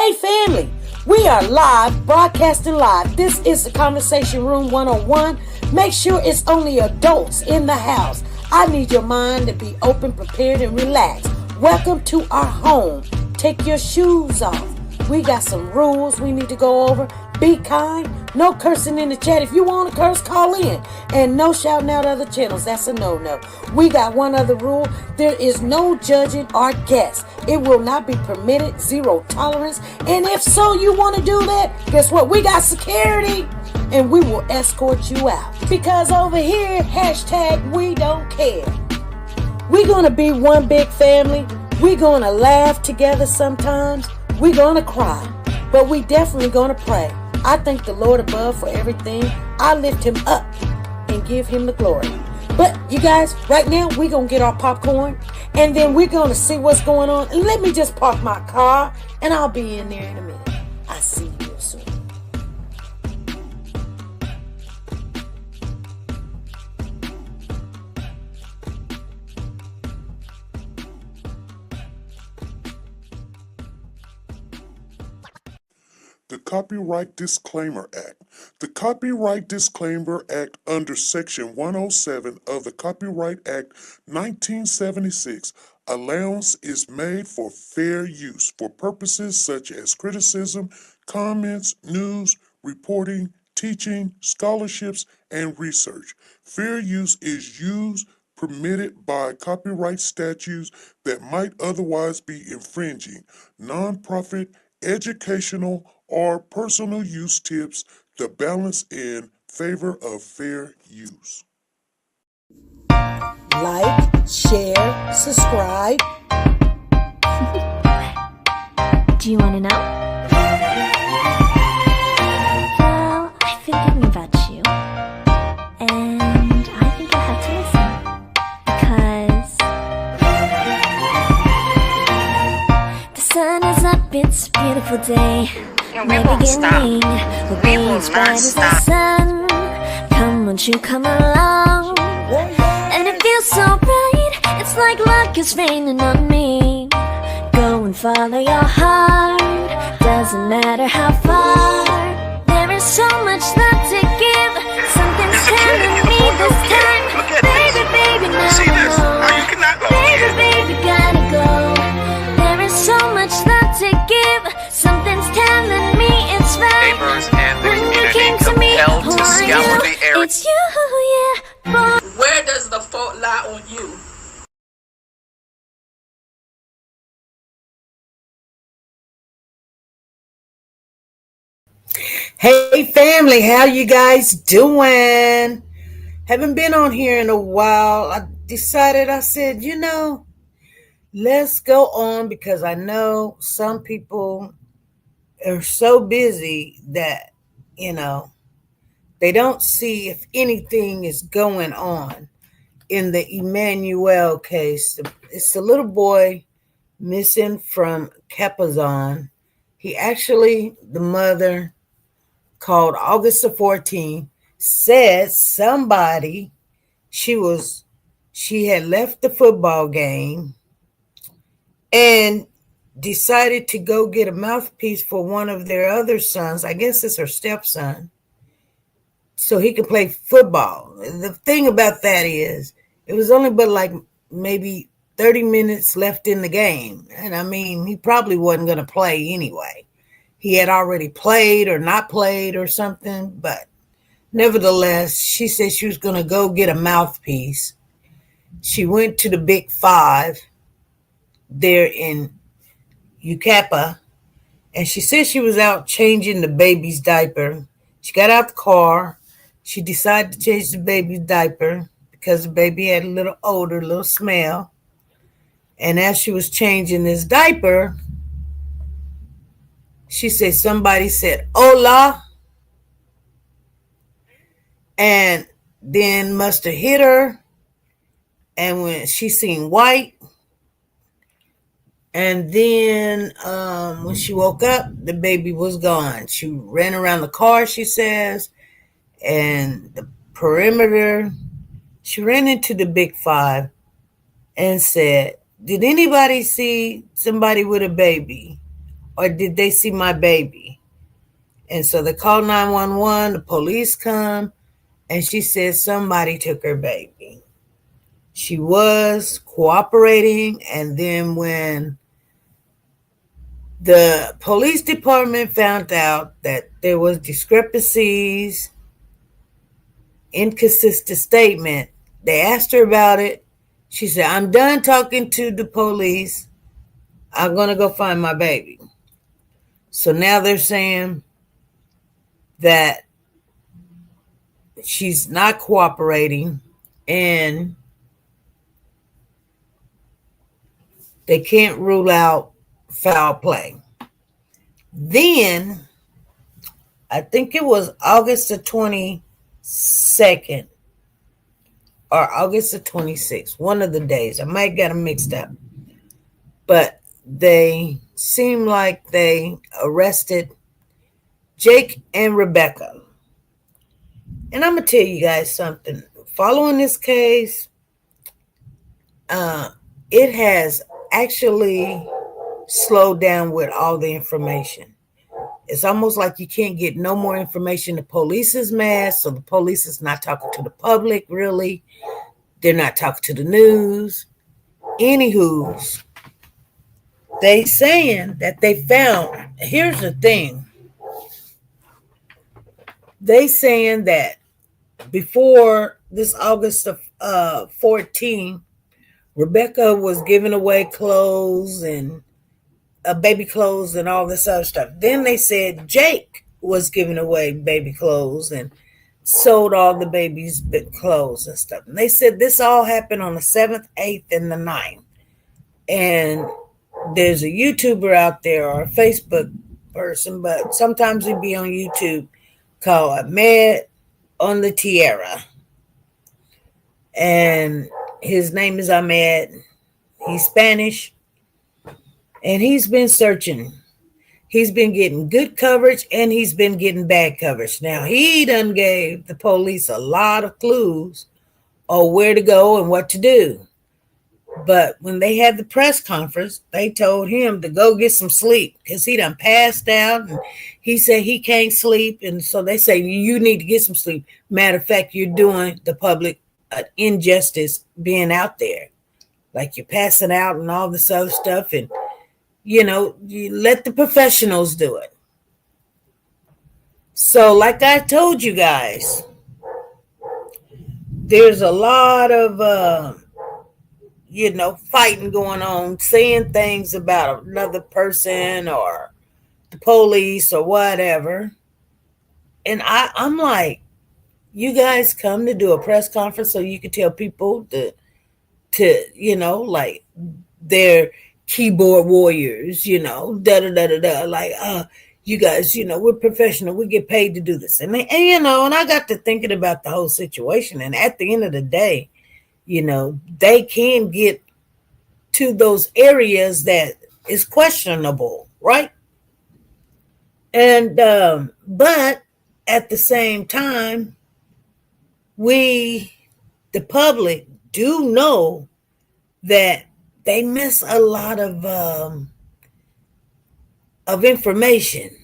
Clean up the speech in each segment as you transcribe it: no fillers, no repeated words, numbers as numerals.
Hey family, we are live, broadcasting live. This is the Conversation Room 101. Make sure it's only adults in the house. I need your mind to be open, prepared, and relaxed. Welcome to our home. Take your shoes off. We got some rules we need to go over. Be kind. No cursing in the chat. If you want to curse, call in. And no shouting out other channels. That's a no-no. We got one other rule. There is no judging our guests. It will not be permitted. Zero tolerance. And if so, you want to do that, guess what? We got security. And we will escort you out. Because over here, hashtag we don't care. We're going to be one big family. We're going to laugh together sometimes. We're going to cry. But we definitely going to pray. I thank the Lord above for everything. I lift him up and give him the glory. But you guys, right now, we're going to get our popcorn. And then we're going to see what's going on. And let me just park my car. And I'll be in there in a minute. I'll see you real soon. The Copyright Disclaimer Act. The Copyright Disclaimer Act under Section 107 of the Copyright Act 1976, allowance is made for fair use for purposes such as criticism, comments, news, reporting, teaching, scholarships, and research. Fair use is used permitted by copyright statutes that might otherwise be infringing. Nonprofit, educational, or personal use tips the balance in favor of fair use. Like, share, subscribe. Do you want to know? Well, I've been thinking about you, and I think you'll have to listen, because the sun is up, it's a beautiful day. My beginning will be as bright as the sun. Come, won't you come along? And it feels so bright, it's like luck is raining on me. Go and follow your heart, doesn't matter how far. There is so much love to give. Something's telling me this time. Baby, baby, now I know. Baby, baby, gotta go. There is so much love to give. Something's telling me it's right. Neighbors and the When you community came to me, compelled who to are scour you? the area. It's you, yeah, boy. Where does the fault lie on you? Hey family, how you guys doing? Haven't been on here in a while. I said, let's go on because I know some people are so busy that, they don't see if anything is going on in the Emmanuel case. It's a little boy missing from Capazon. The mother called August the 14th, said she had left the football game and decided to go get a mouthpiece for one of their other sons. I guess it's her stepson, so he could play football. The thing about that is it was only but like maybe 30 minutes left in the game. And I mean, he probably wasn't going to play anyway. He had already played or not played or something, but nevertheless, she said she was going to go get a mouthpiece. She went to the Big Five there in Ucapa, and she said she was out changing the baby's diaper. She got out the car. She decided to change the baby's diaper because the baby had a little odor, a little smell. And as she was changing this diaper, she said somebody said, "Hola," and then must have hit her. And when she seen white, and then when she woke up, the baby was gone. She ran around the car, she says, and the perimeter. She ran into the Big Five and said, "Did anybody see somebody with a baby?" or did they see my baby? And so they call 911, the police come, and she says somebody took her baby. She was cooperating, and then when the police department found out that there was discrepancies, inconsistent statement, they asked her about it. She said, I'm done talking to the police. I'm going to go find my baby. So now they're saying that she's not cooperating and they can't rule out foul play. Then, I think it was August the 22nd or August the 26th, one of the days. I might get them mixed up. But they seem like they arrested Jake and Rebecca. And I'm going to tell you guys something. Following this case, it has actually slowed down with all the information. It's almost like you can't get no more information. The police is mad, so the police is not talking to the public, really. They're not talking to the news. Anywho, they saying that they found, here's the thing. They saying that before this August of 14, Rebecca was giving away clothes and baby clothes and all this other stuff. Then they said Jake was giving away baby clothes and sold all the baby's clothes and stuff. And they said this all happened on the 7th, 8th, and the 9th. And there's a YouTuber out there or a Facebook person, but sometimes he'd be on YouTube, called Ahmed on the Tierra. And his name is Ahmed. He's Spanish. And he's been searching. He's been getting good coverage and he's been getting bad coverage. Now, he done gave the police a lot of clues on where to go and what to do. But when they had the press conference, they told him to go get some sleep because he done passed out. And he said he can't sleep. And so they say, you need to get some sleep. Matter of fact, you're doing the public injustice being out there. Like you're passing out and all this other stuff. And, you know, you let the professionals do it. So like I told you guys, there's a lot of, fighting going on, saying things about another person or the police or whatever. And I'm like, you guys come to do a press conference so you can tell people to like they're keyboard warriors, like, you guys, we're professional. We get paid to do this. And and I got to thinking about the whole situation. And at the end of the day, they can get to those areas that is questionable, right? And but at the same time, the public do know that they miss a lot of information,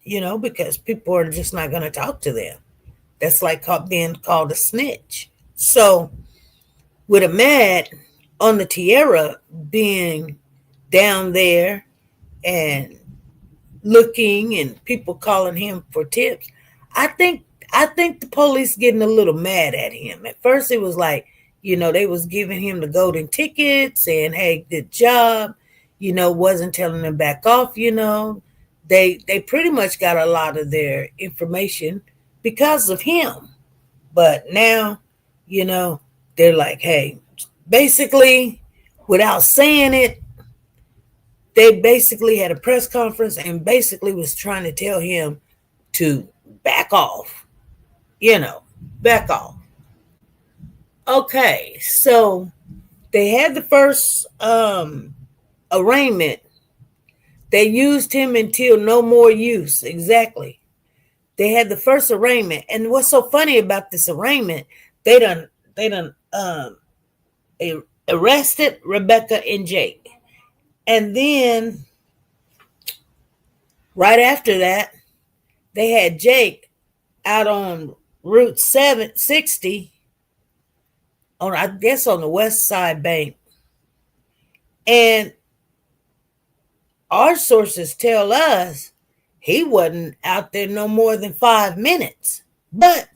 because people are just not going to talk to them. That's like being called a snitch. So with Ahmed on the Tierra being down there and looking and people calling him for tips, I think the police getting a little mad at him. At first it was like, they was giving him the golden ticket saying, hey, good job, wasn't telling him back off, They pretty much got a lot of their information because of him. But now, they're like, hey, basically, without saying it, they basically had a press conference and basically was trying to tell him to back off, back off. Okay, so they had the first arraignment. They used him until no more use. Exactly. They had the first arraignment. And what's so funny about this arraignment, they done arrested Rebecca and Jake. And then Right after that, they had Jake out on Route 760 on, I guess, on the West Side Bank. And our sources tell us he wasn't out there no more than 5 minutes. But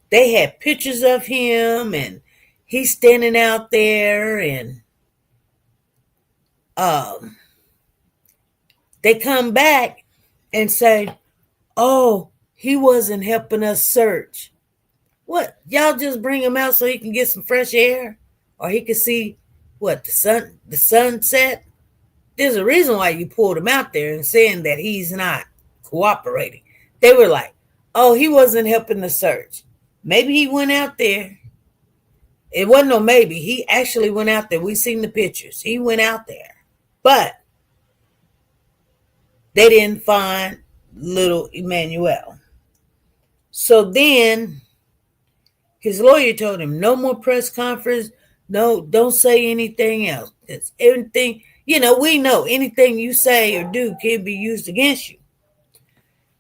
they had pictures of him and he's standing out there, and um, they come back and say, oh, he wasn't helping us search. What? Y'all just bring him out so he can get some fresh air? Or he can see what, the sunset? There's a reason why you pulled him out there and saying that he's not cooperating. They were like, oh, he wasn't helping the search. Maybe he went out there. It wasn't no maybe. He actually went out there. We seen the pictures. He went out there. But they didn't find little Emmanuel. So then his lawyer told him, no more press conference. No, don't say anything else. It's everything, we know anything you say or do can be used against you.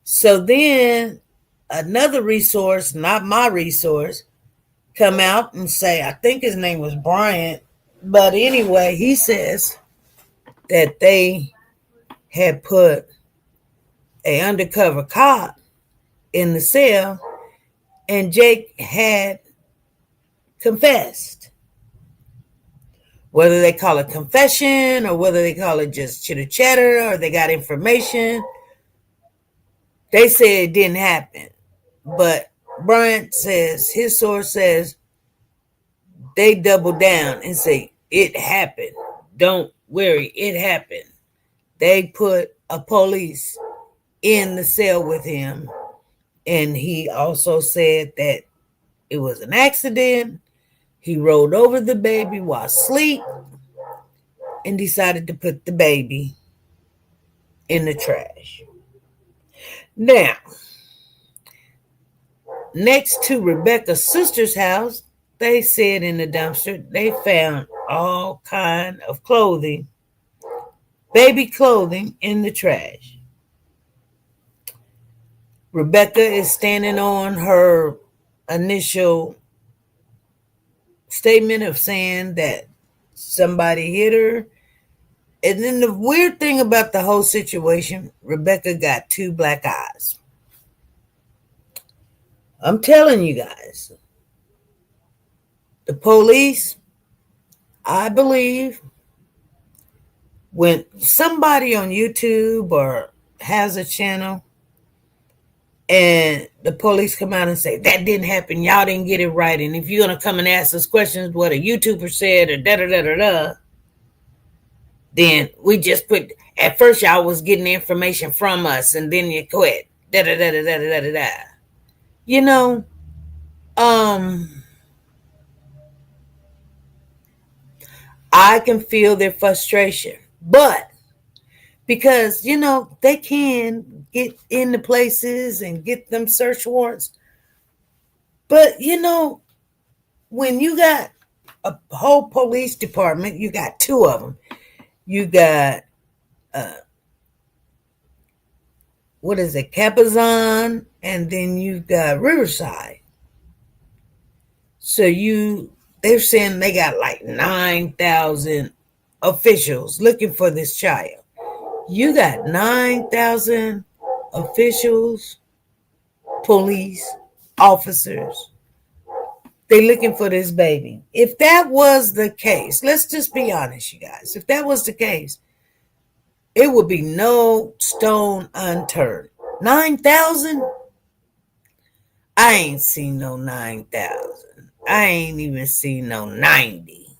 So then another resource, not my resource, come out and say, I think his name was Bryant, but anyway, he says that they had put an undercover cop in the cell and Jake had confessed. Whether they call it confession or whether they call it just chitter chatter or they got information, they say it didn't happen. But Bryant says, his source says, they double down and say, it happened. Don't worry, it happened. They put a police in the cell with him. And he also said that it was an accident. He rolled over the baby while asleep and decided to put the baby in the trash. Now, next to Rebecca's sister's house, they said in the dumpster, they found all kind of clothing, baby clothing, in the trash. Rebecca is standing on her initial statement of saying that somebody hit her. And then the weird thing about the whole situation, Rebecca got 2 black eyes. I'm telling you guys, the police, I believe, when somebody on YouTube or has a channel and the police come out and say, that didn't happen, y'all didn't get it right, and if you're going to come and ask us questions what a YouTuber said or da-da-da-da-da, then we just put, at first y'all was getting the information from us and then you quit, da-da-da-da-da-da-da-da. I can feel their frustration, but because, they can get into places and get them search warrants. But, when you got a whole police department, you got 2 of them. You got, Capizon, and then you've got Riverside. So they're saying they got like 9,000 officials looking for this child. You got 9,000 officials, police, officers. They're looking for this baby. If that was the case, let's just be honest, you guys. If that was the case, it would be no stone unturned. 9,000? I ain't seen no 9,000. I ain't even seen no 90.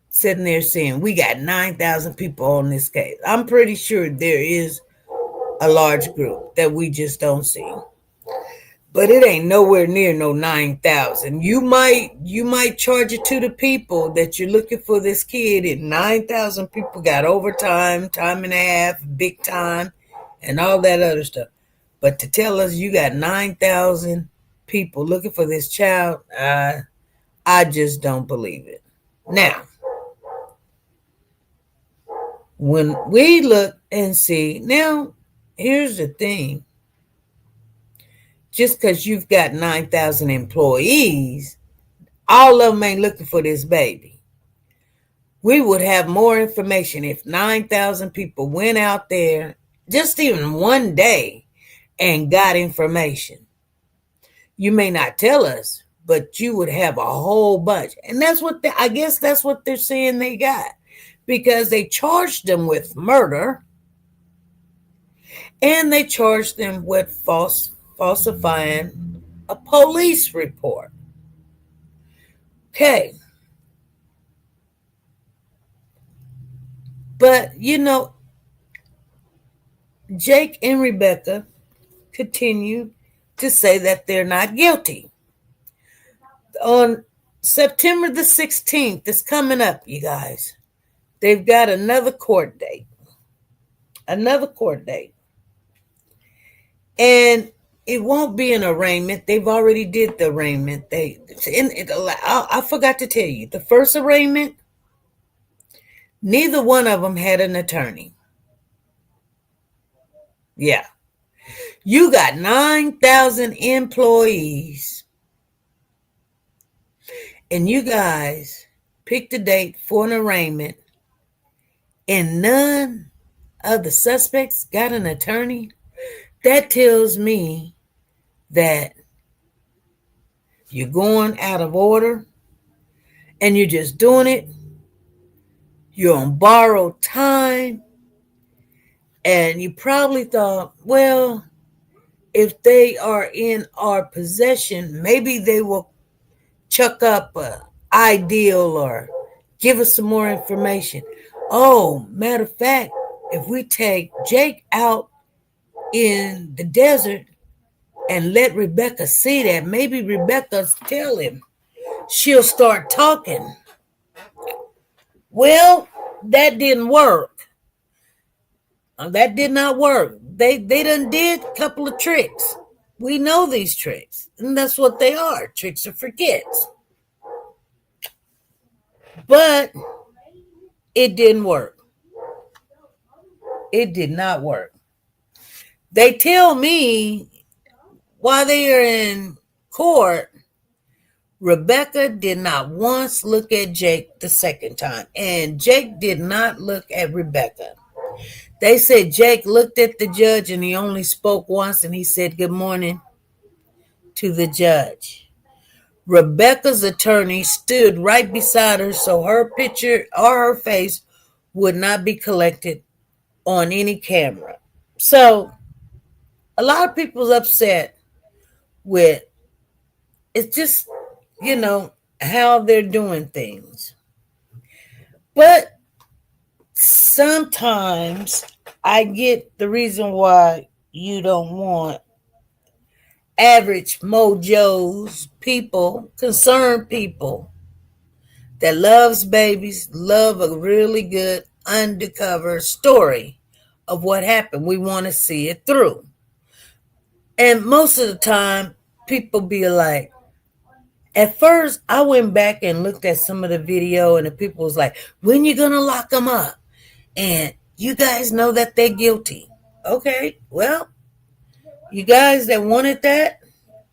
Sitting there saying, we got 9,000 people on this case. I'm pretty sure there is a large group that we just don't see. But it ain't nowhere near no 9,000. You might charge it to the people that you're looking for this kid, and 9,000 people got overtime, time and a half, big time, and all that other stuff. But to tell us you got 9,000 people looking for this child, I just don't believe it. Now, When we look and see, now, here's the thing. Just because you've got 9,000 employees, all of them ain't looking for this baby. We would have more information if 9,000 people went out there just even one day and got information. You may not tell us, but you would have a whole bunch. And that's what I guess that's what they're saying they got, because they charged them with murder and they charged them with falsifying a police report. Okay. But, Jake and Rebecca continue to say that they're not guilty. On September the 16th, it's coming up, you guys. They've got another court date. Another court date. And it won't be an arraignment. They've already did the arraignment. I forgot to tell you, the first arraignment, neither one of them had an attorney. Yeah. You got 9,000 employees, and you guys picked a date for an arraignment, and none of the suspects got an attorney. That tells me that you're going out of order and you're just doing it. You're on borrowed time. And you probably thought, well, if they are in our possession, maybe they will chuck up an ideal or give us some more information. Oh, matter of fact, if we take Jake out in the desert and let Rebecca see that, maybe Rebecca's tell him. She'll start talking. Well, that didn't work. That did not work. They done did a couple of tricks. We know these tricks, and that's what they are. Tricks are for kids. But it didn't work. It did not work. They tell me while they are in court, Rebecca did not once look at Jake the second time, and Jake did not look at Rebecca. They said Jake looked at the judge and he only spoke once, and he said good morning to the judge. Rebecca's attorney stood right beside her so her picture or her face would not be collected on any camera. So a lot of people's upset with it's just, how they're doing things. But sometimes I get the reason why you don't want average mojos, people, concerned people that loves babies, love a really good undercover story of what happened. We want to see it through. And most of the time, people be like, at first, I went back and looked at some of the video, and the people was like, when you going to lock them up? And you guys know that they're guilty. Okay, well, you guys that wanted that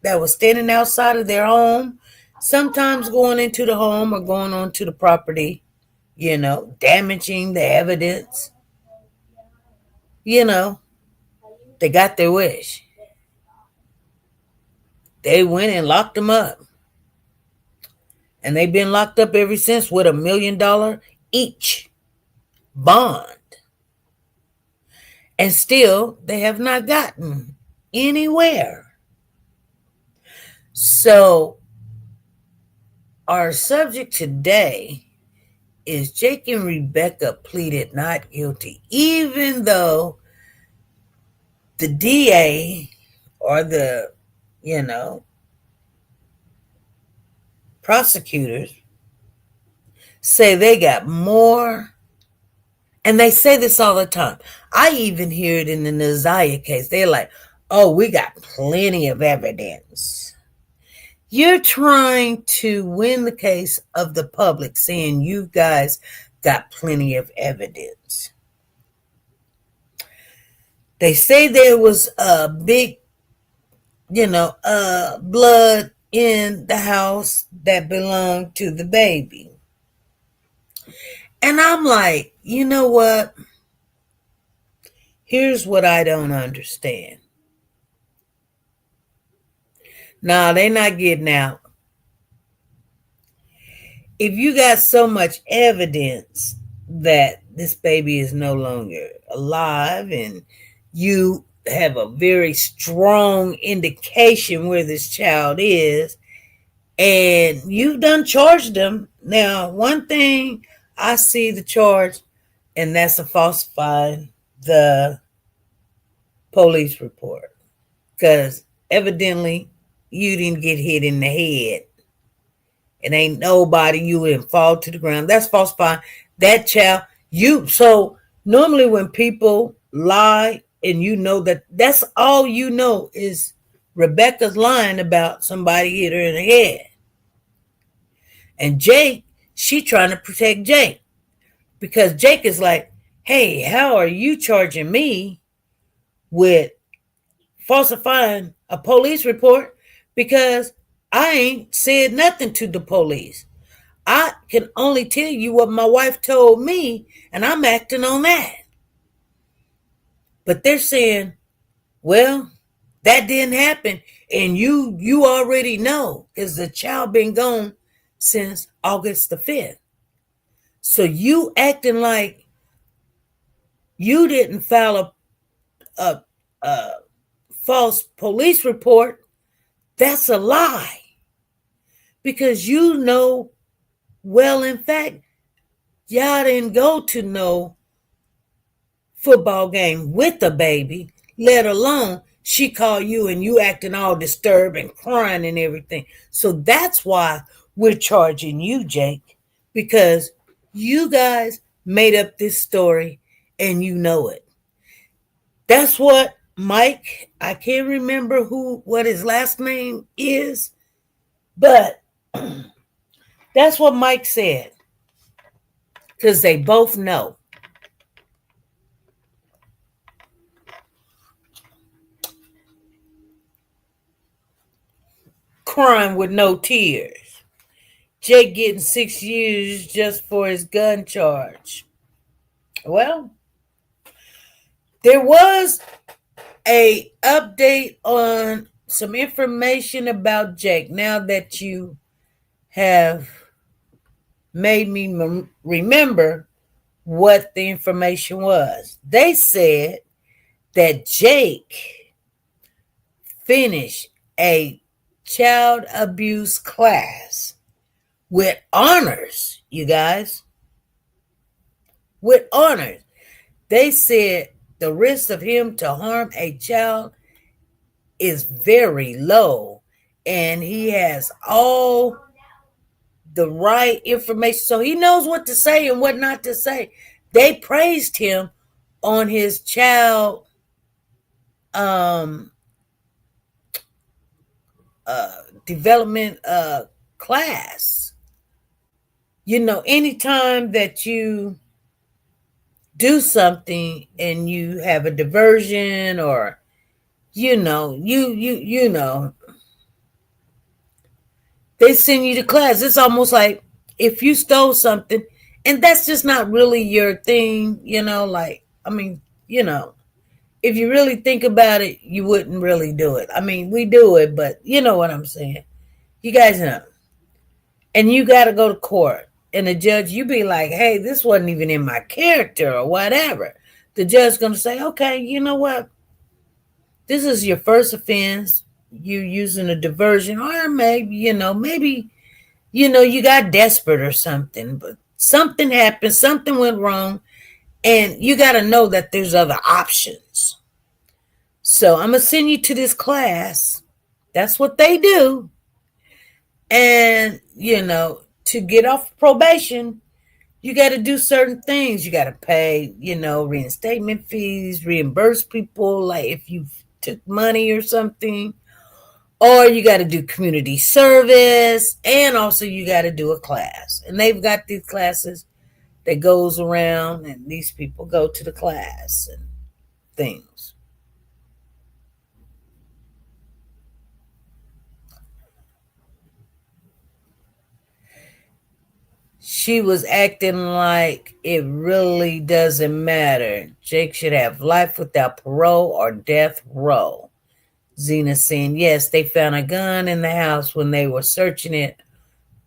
was standing outside of their home, sometimes going into the home or going onto the property, damaging the evidence. They got their wish. They went and locked them up. And they've been locked up ever since with $1 million each bond. And still, they have not gotten anywhere. So, our subject today is Jake and Rebecca pleaded not guilty, even though the DA or the, prosecutors say they got more. And they say this all the time. I even hear it in the Naziah case. They're like, oh, we got plenty of evidence. You're trying to win the case of the public, saying you guys got plenty of evidence. They say there was a big, blood in the house that belonged to the baby. And I'm like, you know what? Here's what I don't understand. Nah, they're not getting out. If you got so much evidence that this baby is no longer alive and you have a very strong indication where this child is, and you've done charged them. Now, one thing I see the charge, and that's a falsifying the police report. Because evidently you didn't get hit in the head. It ain't nobody, you didn't fall to the ground. That's falsifying that child. So normally when people lie and you know that that's all you know is Rebecca's lying about somebody hit her in the head. And Jake, she trying to protect Jake. Because Jake is like, hey, how are you charging me with falsifying a police report? Because I ain't said nothing to the police. I can only tell you what my wife told me, and I'm acting on that. But they're saying, well, that didn't happen, and you already know, because the child been gone since August the 5th. So you acting like you didn't file a false police report, that's a lie. Because you know, well, in fact, y'all didn't go to no football game with the baby, let alone she called you and you acting all disturbed and crying and everything. So that's why we're charging you, Jake, because you guys made up this story and you know it. That's what Mike, I can't remember what his last name is, but that's what Mike said. Because they both know. Crying with no tears. Jake getting 6 years just for his gun charge. Well, there was a update on some information about Jake. Now that you have made me remember what the information was. They said that Jake finished a child abuse class with honors, you guys. With honors. They said the risk of him to harm a child is very low, and he has all the right information, so he knows what to say and what not to say. They praised him on his child development class. You know, anytime that you do something and you have a diversion, or you know they send you to class. It's almost like if you stole something and that's just not really your thing, like, I mean, if you really think about it, you wouldn't really do it. I mean, we do it, but you know what I'm saying. You guys know. And you got to go to court. And the judge, you be like, hey, this wasn't even in my character or whatever. The judge's going to say, okay, you know what? This is your first offense. You using a diversion, or maybe, you got desperate or something, but something happened, something went wrong, and you got to know that there's other options. So I'm going to send you to this class. That's what they do. And, to get off probation, you got to do certain things. You got to pay, reinstatement fees, reimburse people, like if you took money or something. Or you got to do community service, and also you got to do a class. And they've got these classes that goes around, and these people go to the class and things. she was acting like it really doesn't matter. Jake should have life without parole or death row. Zena saying, yes, they found a gun in the house when they were searching it,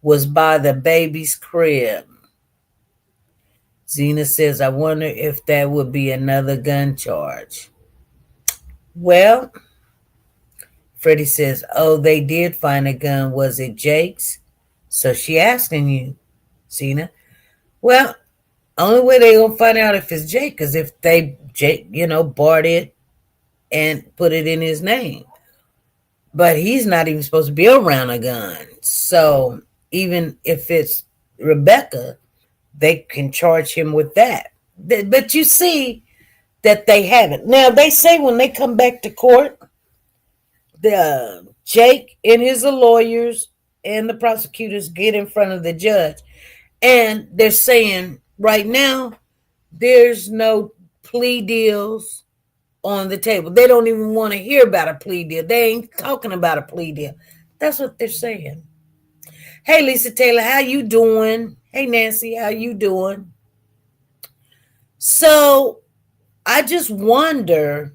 was by the baby's crib. Zena says, I wonder if that would be another gun charge. Well, Freddie says, oh, they did find a gun. Was it Jake's? So she asking you, Zena. Well, only way they gonna find out if it's Jake is if Jake, bought it and put it in his name. But he's not even supposed to be around a gun. So even if it's Rebecca, they can charge him with that. But you see that they haven't. Now they say when they come back to court, the Jake and his lawyers and the prosecutors get in front of the judge, and they're saying right now there's no plea deals on the table. They don't even want to hear about a plea deal. They ain't talking about a plea deal. That's what they're saying. Hey, Lisa Taylor, how you doing? Hey, Nancy, how you doing? So I just wonder,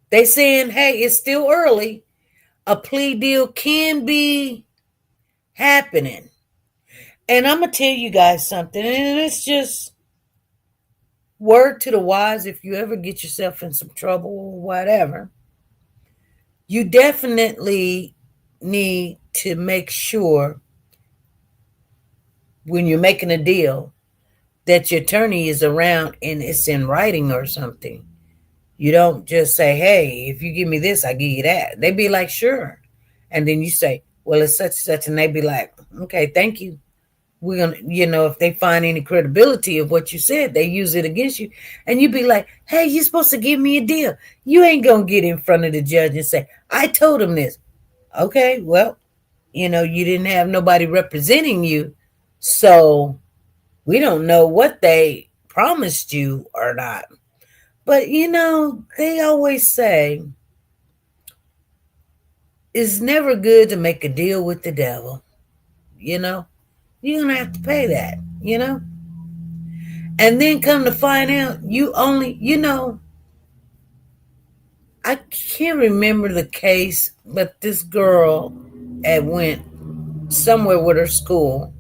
they saying, hey, it's still early. A plea deal can be happening. And I'm going to tell you guys something, and it's just word to the wise. If you ever get yourself in some trouble or whatever, you definitely need to make sure when you're making a deal that your attorney is around and it's in writing or something. You don't just say, hey, if you give me this, I give you that. They be like, sure. And then you say, well, it's such and such. And they be like, okay, thank you. We're going to, if they find any credibility of what you said, they use it against you. And you be like, hey, you're supposed to give me a deal. You ain't going to get in front of the judge and say, I told him this. Okay, well, you didn't have nobody representing you. So we don't know what they promised you or not. But, they always say it's never good to make a deal with the devil. You're going to have to pay that, And then come to find out, you only, I can't remember the case, but this girl had went somewhere with her school.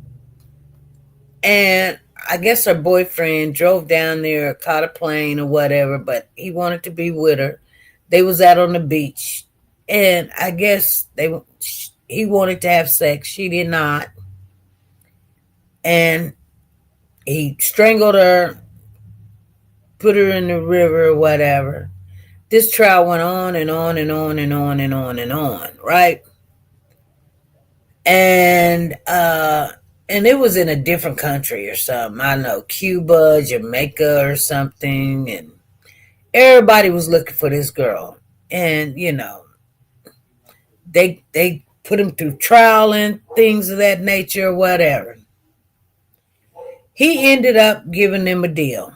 And I guess her boyfriend drove down there, caught a plane or whatever, but he wanted to be with her. They was out on the beach. And I guess he wanted to have sex. She did not. And he strangled her, put her in the river or whatever. This trial went on and on and on and on and on and on, right? And it was in a different country or something. I don't know, Cuba, Jamaica or something. And everybody was looking for this girl. And, they put him through trial and things of that nature or whatever. He ended up giving them a deal.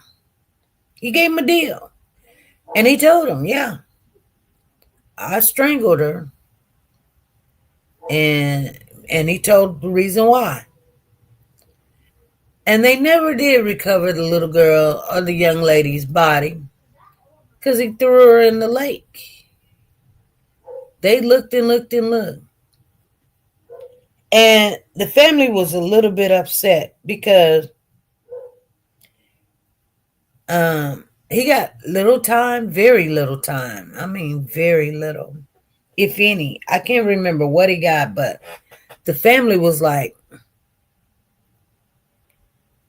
He gave him a deal. And he told him, yeah, I strangled her. And he told the reason why. And they never did recover the little girl or the young lady's body because he threw her in the lake. They looked and looked and looked. And the family was a little bit upset because he got little time, very little time. I mean, very little, if any. I can't remember what he got, but the family was like,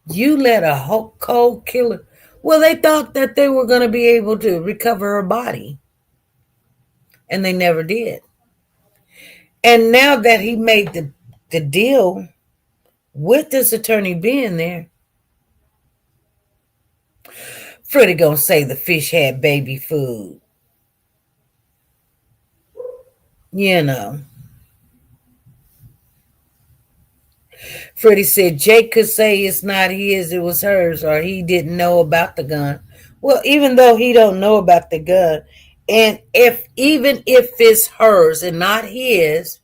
you let a cold killer. Well, they thought that they were going to be able to recover her body. And they never did. And now that he made the deal with this attorney being there, Freddie gonna say the fish had baby food. Freddie said Jake could say it's not his, it was hers, or he didn't know about the gun. Well, even though he don't know about the gun, and even if it's hers and not his,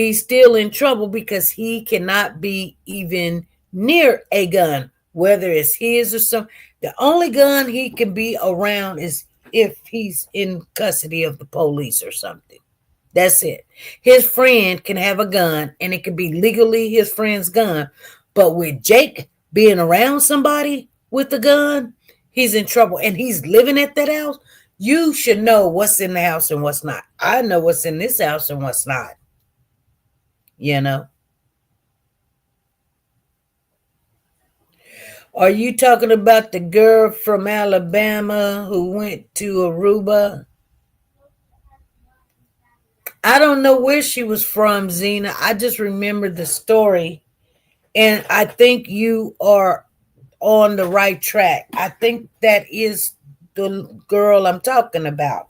he's still in trouble because he cannot be even near a gun, whether it's his or some. The only gun he can be around is if he's in custody of the police or something. That's it. His friend can have a gun and it can be legally his friend's gun. But with Jake being around somebody with a gun, he's in trouble and he's living at that house. You should know what's in the house and what's not. I know what's in this house and what's not. You know? Are you talking about the girl from Alabama who went to Aruba? I don't know where she was from, Zena. I just remember the story. And I think you are on the right track. I think that is the girl I'm talking about.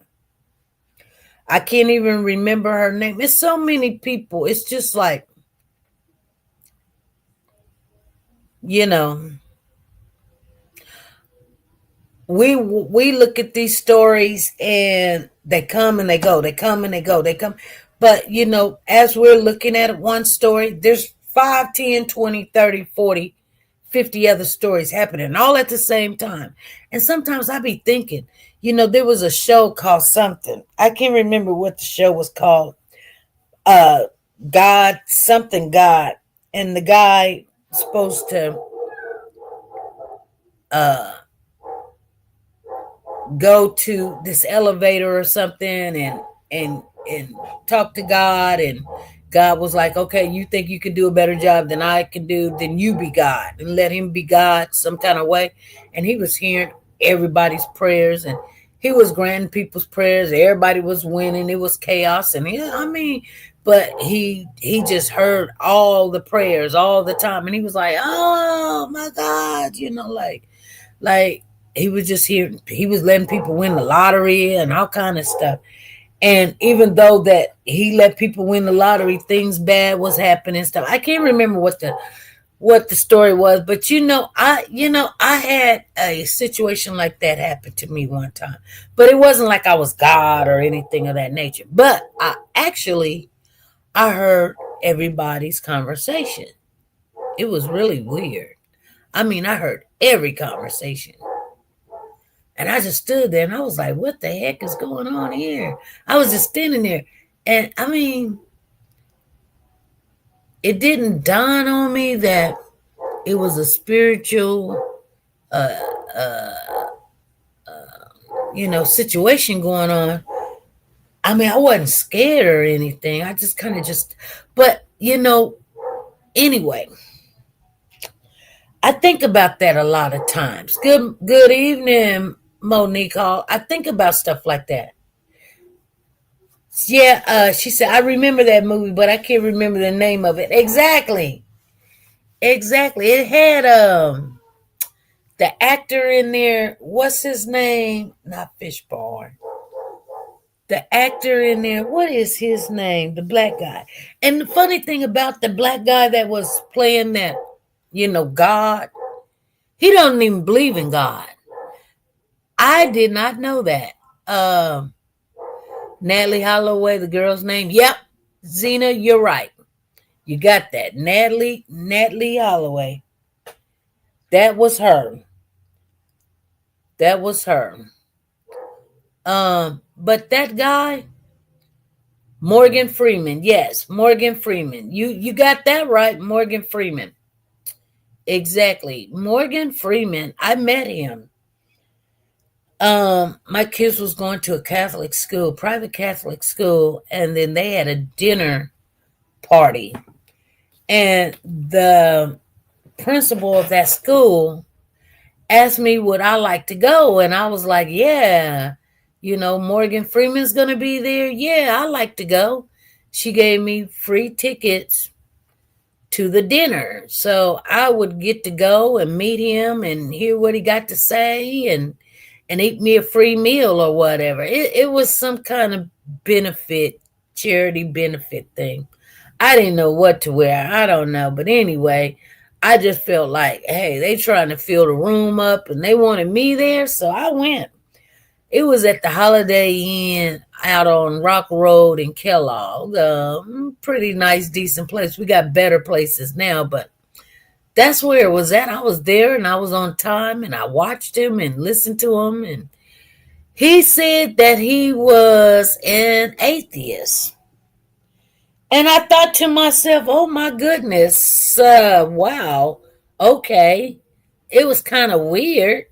I can't even remember her name. It's so many people. It's just like, you know, we look at these stories and they come and they go. They come and they go. They come. But, you know, as we're looking at one story, there's 5, 10, 20, 30, 40, 50 other stories happening all at the same time. And sometimes I be thinking, you know, there was a show called something. I can't remember what the show was called. God, something God. And the guy supposed to go to this elevator or something and talk to God, and God was like, okay, you think you can do a better job than I can do, then you be God, and let him be God some kind of way. And he was hearing everybody's prayers and he was granting people's prayers. Everybody was winning. It was chaos. And but he just heard all the prayers all the time. And he was like, oh my God, you know, like he was just here. He was letting people win the lottery and all kind of stuff. And even though that he let people win the lottery, things bad was happening stuff. I can't remember what the story was, but I had a situation like that happen to me one time. But it wasn't like I was God or anything of that nature. But I heard everybody's conversation. It was really weird. I heard every conversation. And I just stood there and I was like, what the heck is going on here? I was just standing there. And it didn't dawn on me that it was a spiritual, situation going on. I wasn't scared or anything. I just but anyway, I think about that a lot of times. Good evening, Monique Hall. I think about stuff like that. Yeah, she said, I remember that movie, but I can't remember the name of it. Exactly. It had the actor in there. What's his name? Not Fishburne. The actor in there, what is his name? The black guy. And the funny thing about the black guy that was playing that, God, he doesn't even believe in God. I did not know that. Natalie Holloway, the girl's name. Yep. Zena, you're right. You got that. Natalie Holloway. That was her. But that guy, Morgan Freeman. Yes, Morgan Freeman. You got that right, Morgan Freeman. Exactly. Morgan Freeman. I met him. My kids was going to a Catholic school, private Catholic school, and then they had a dinner party. And the principal of that school asked me would I like to go, and I was like, yeah, Morgan Freeman's going to be there. Yeah, I like to go. She gave me free tickets to the dinner. So I would get to go and meet him and hear what he got to say and eat me a free meal or whatever. It was some kind of charity benefit thing. I didn't know what to wear. I don't know. But anyway, I just felt like, hey, they trying to fill the room up and they wanted me there. So I went. It was at the Holiday Inn. out on Rock Road in Kellogg. Pretty nice, decent place. We got better places now, but that's where it was at. I was there and I was on time and I watched him and listened to him. And he said that he was an atheist. And I thought to myself, oh my goodness, wow, okay. It was kind of weird.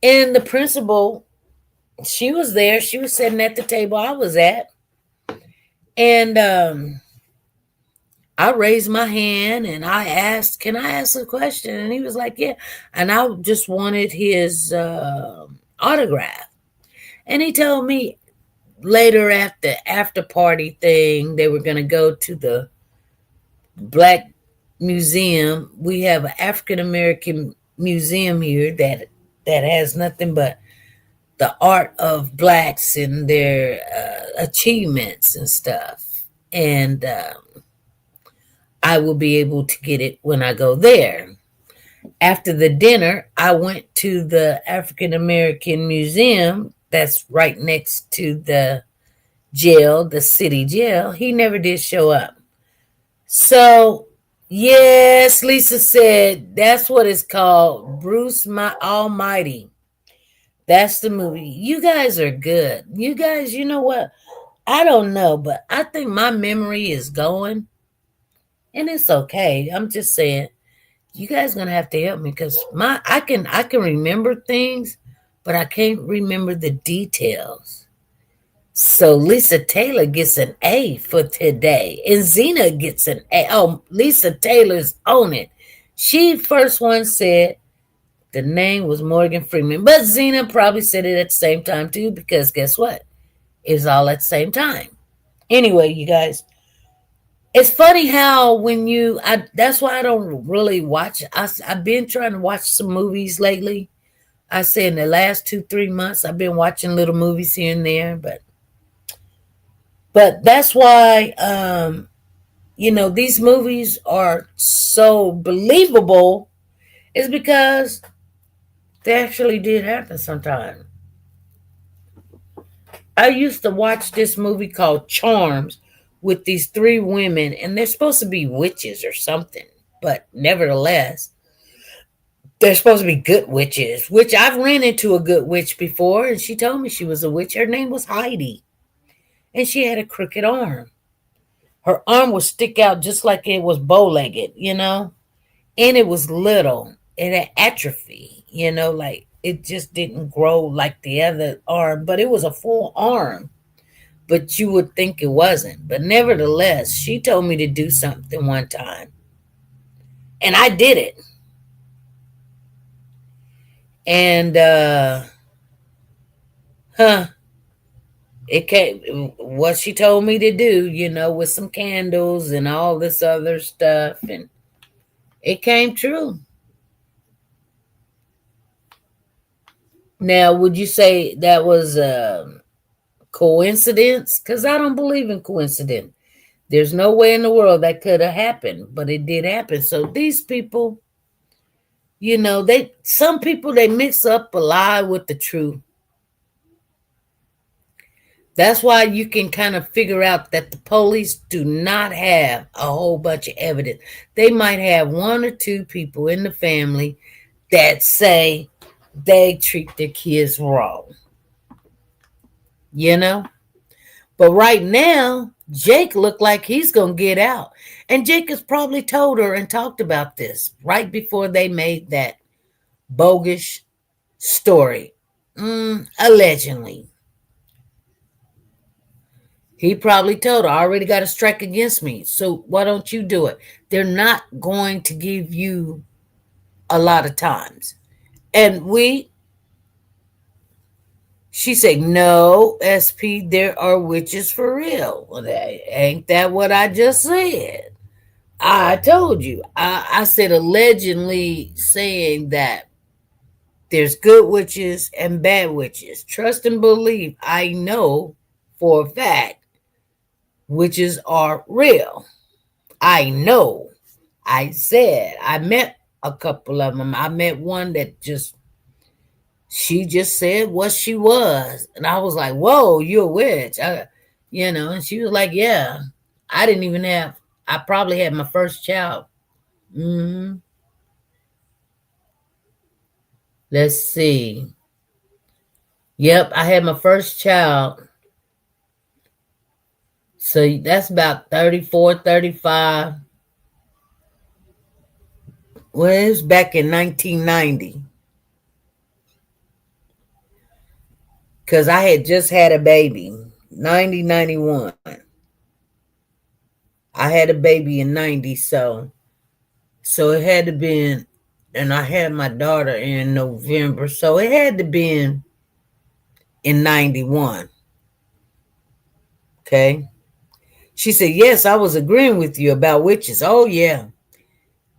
And the principal, she was there. She was sitting at the table I was at. And I raised my hand and I asked, can I ask a question? And he was like, yeah. And I just wanted his autograph. And he told me later at the after party thing, they were going to go to the Black Museum. We have an African American museum here that has nothing but the art of blacks and their achievements and stuff. And I will be able to get it when I go there. After the dinner, I went to the African American Museum that's right next to the jail, the city jail. He never did show up. So, yes, Lisa said that's what it's called, Bruce My Almighty. That's the movie. You guys are good. You guys, you know what? I don't know, but I think my memory is going, and it's okay. I'm just saying, you guys gonna have to help me because I can remember things, but I can't remember the details. So Lisa Taylor gets an A for today. And Zena gets an A. Oh, Lisa Taylor's on it. She first one said the name was Morgan Freeman. But Zena probably said it at the same time too, because guess what? It's all at the same time. Anyway, you guys, it's funny how when that's why I don't really watch. I've been trying to watch some movies lately. I say in the last 2-3 months, I've been watching little movies here and there, but that's why, these movies are so believable is because they actually did happen sometime. I used to watch this movie called Charms with these 3 women, and they're supposed to be witches or something, but nevertheless, they're supposed to be good witches, which I've ran into a good witch before, and she told me she was a witch. Her name was Heidi, and she had a crooked arm. Her arm would stick out just like it was bow-legged, and it was little. It had atrophy, like it just didn't grow like the other arm, but it was a full arm. But you would think it wasn't. But nevertheless, she told me to do something one time, and I did it. And it came what she told me to do, with some candles and all this other stuff, and it came true. Now, would you say that was a coincidence? Because I don't believe in coincidence. There's no way in the world that could have happened, but it did happen. So these people, some people, they mix up a lie with the truth. That's why you can kind of figure out that the police do not have a whole bunch of evidence. They might have 1 or 2 people in the family that say they treat their kids wrong. But right now, Jake looked like he's going to get out. And Jake has probably told her and talked about this right before they made that bogus story. Allegedly. He probably told her, I already got a strike against me, so why don't you do it? They're not going to give you a lot of times. And she said, no, SP, there are witches for real. Well, ain't that what I just said? I told you. I said allegedly saying that there's good witches and bad witches. Trust and believe. I know for a fact witches are real. I know. I said I met a couple of them. I met one that just She just said what she was. And I was like, whoa, you're a witch. And she was like, yeah. I didn't even have, I probably had my first child. hmm Let's see. Yep, I had my first child. So that's about 34, 35. Well, it was back in 1990. Because I had just had a baby. 91. I had a baby in 90, so it had to been, and I had my daughter in November, so it had to been in 91. Okay. She said, yes, I was agreeing with you about witches. Oh, yeah.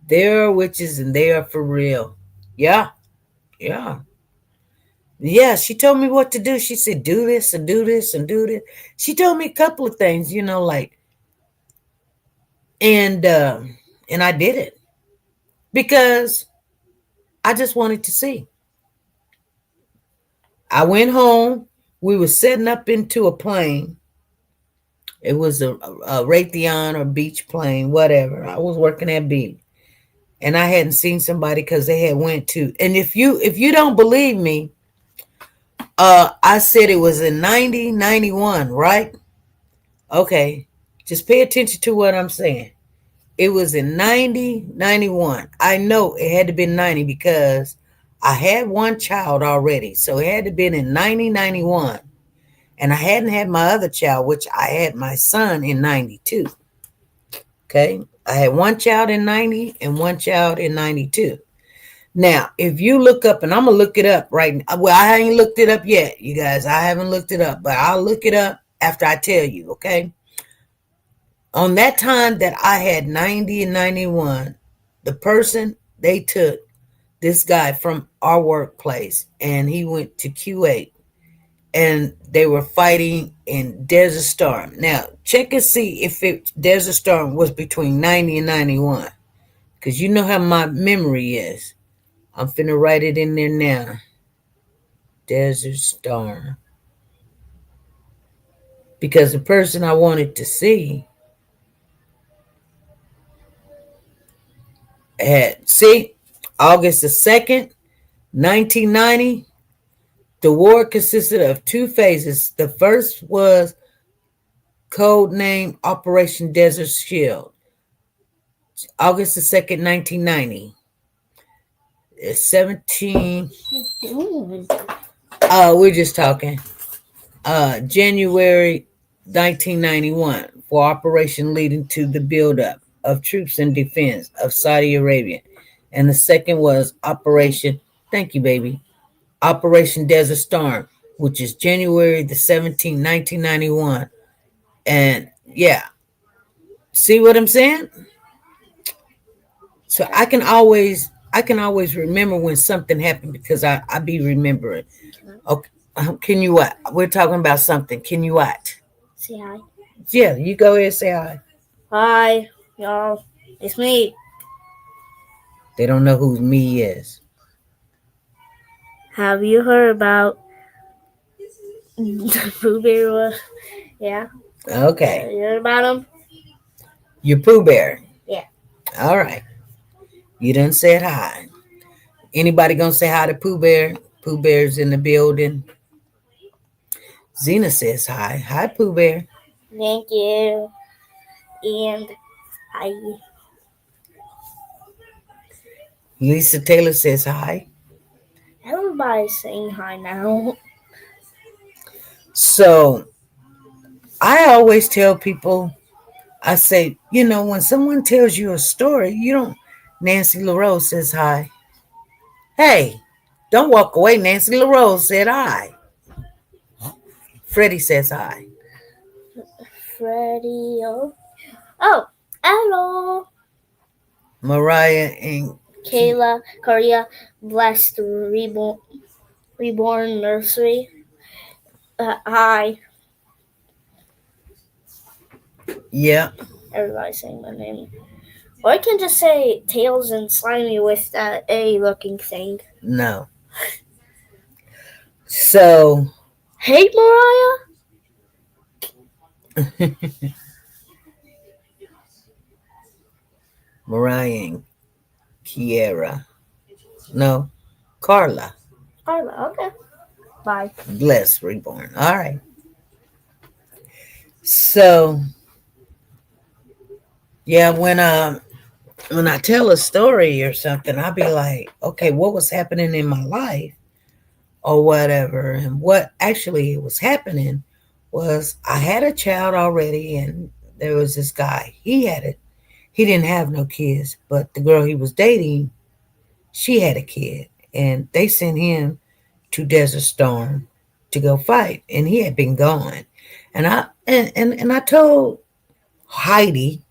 There are witches and they are for real. Yeah. Yeah. Yeah. She told me what to do. She said, do this and do this and do this. She told me a couple of things, like, and I did it because I just wanted to see. I went home. We were setting up into a plane. It was a Raytheon or beach plane, whatever. I was working at beach, and I hadn't seen somebody because they had went to. And if you don't believe me, I said it was in 91, right? Okay, just pay attention to what I'm saying. It was in 91. I know it had to be 90 because I had one child already, so it had to be in 91. And I hadn't had my other child, which I had my son in 92. Okay. I had one child in 90 and one child in 92. Now, if you look up, and I'm going to look it up right now. Well, I ain't looked it up yet, you guys. I haven't looked it up, but I'll look it up after I tell you. Okay. On that time that I had 90 and 91, the person, they took this guy from our workplace and he went to Q8. And they were fighting in Desert Storm. Now, check and see if Desert Storm was between 90 and 91. Because you know how my memory is. I'm finna write it in there now. Desert Storm. Because the person I wanted to see see, August the 2nd, 1990, the war consisted of two phases. The first was code name Operation Desert Shield. August the 2nd, 1990. 17. We're just talking. January 1991 for operation leading to the buildup of troops in defense of Saudi Arabia. And the second was Operation, thank you, baby, Operation Desert Storm, which is January the 17th, 1991. And yeah, see what I'm saying? So I can always remember when something happened because I be remembering. Okay, can you what? We're talking about something. Can you what? Say hi. Yeah, you go ahead and say hi. Hi, y'all. It's me. They don't know who me is. Have you heard about Pooh Bear? Yeah. Okay. You heard about him? You're Pooh Bear. Yeah. All right. You done said hi. Anybody gonna say hi to Pooh Bear? Pooh Bear's in the building. Zena says hi. Hi, Pooh Bear. Thank you. And hi. Lisa Taylor says hi. Everybody's saying hi now. So I always tell people, I say, when someone tells you a story, you don't. Nancy LaRose says hi. Hey, don't walk away. Nancy LaRose said hi. Freddie says hi. Freddie. Oh, hello. Mariah and Kayla, Korea, Blessed Reborn Nursery. Hi. Yeah. Everybody's saying my name. Or I can just say Tails and Slimy with that A looking thing. No. So, Hate Mariah? Mariah and Kiera. No, Carla. Carla, okay. Bye. Bless Reborn. All right. So, yeah, when I tell a story or something, I'll be like, okay, what was happening in my life or whatever. And what actually was happening was I had a child already, and there was this guy. He had it. He didn't have no kids, but the girl he was dating, she had a kid. And they sent him to Desert Storm to go fight. And he had been gone. And I told Heidi,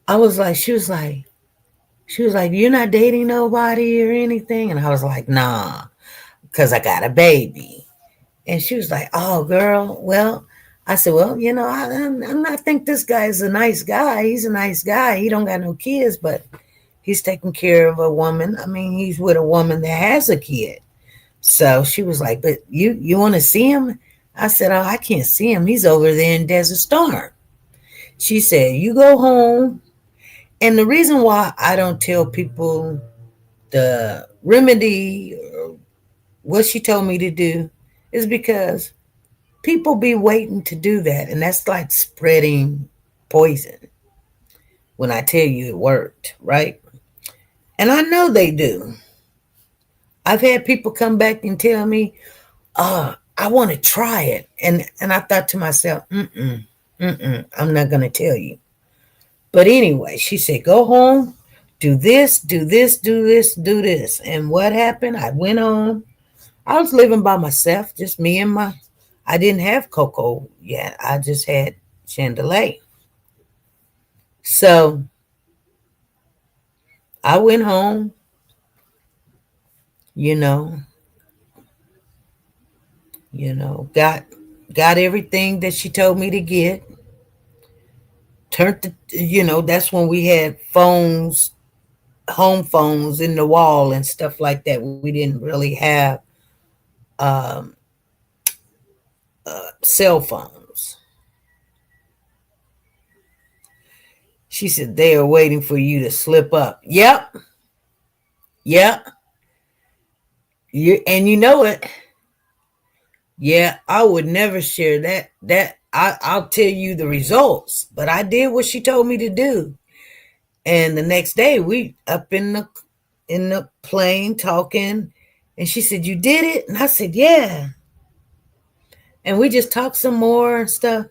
I was like, she was like, you're not dating nobody or anything? And I was like, nah, because I got a baby. And she was like, oh, girl, well, I said, well, I'm not think this guy is a nice guy. He's a nice guy. He don't got no kids, but he's taking care of a woman. I mean, he's with a woman that has a kid. So she was like, but you want to see him? I said, oh, I can't see him. He's over there in Desert Storm. She said, you go home. And the reason why I don't tell people the remedy or what she told me to do is because people be waiting to do that. And that's like spreading poison when I tell you it worked, right? And I know they do. I've had people come back and tell me, I want to try it. And I thought to myself, I'm not going to tell you. But anyway, she said, go home, do this, do this, do this, do this. And what happened? I went on. I was living by myself, just me and I didn't have Coco yet. I just had Chandelier. So I went home, you know, got everything that she told me to get. That's when we had phones, home phones in the wall and stuff like that. We didn't really have um, cell phones. She said, they are waiting for you to slip up. Yep. Yep. And you know it. Yeah, I would never share I'll tell you the results, but I did what she told me to do. And the next day we up in the plane talking, and she said, you did it? And I said, yeah. And we just talked some more and stuff.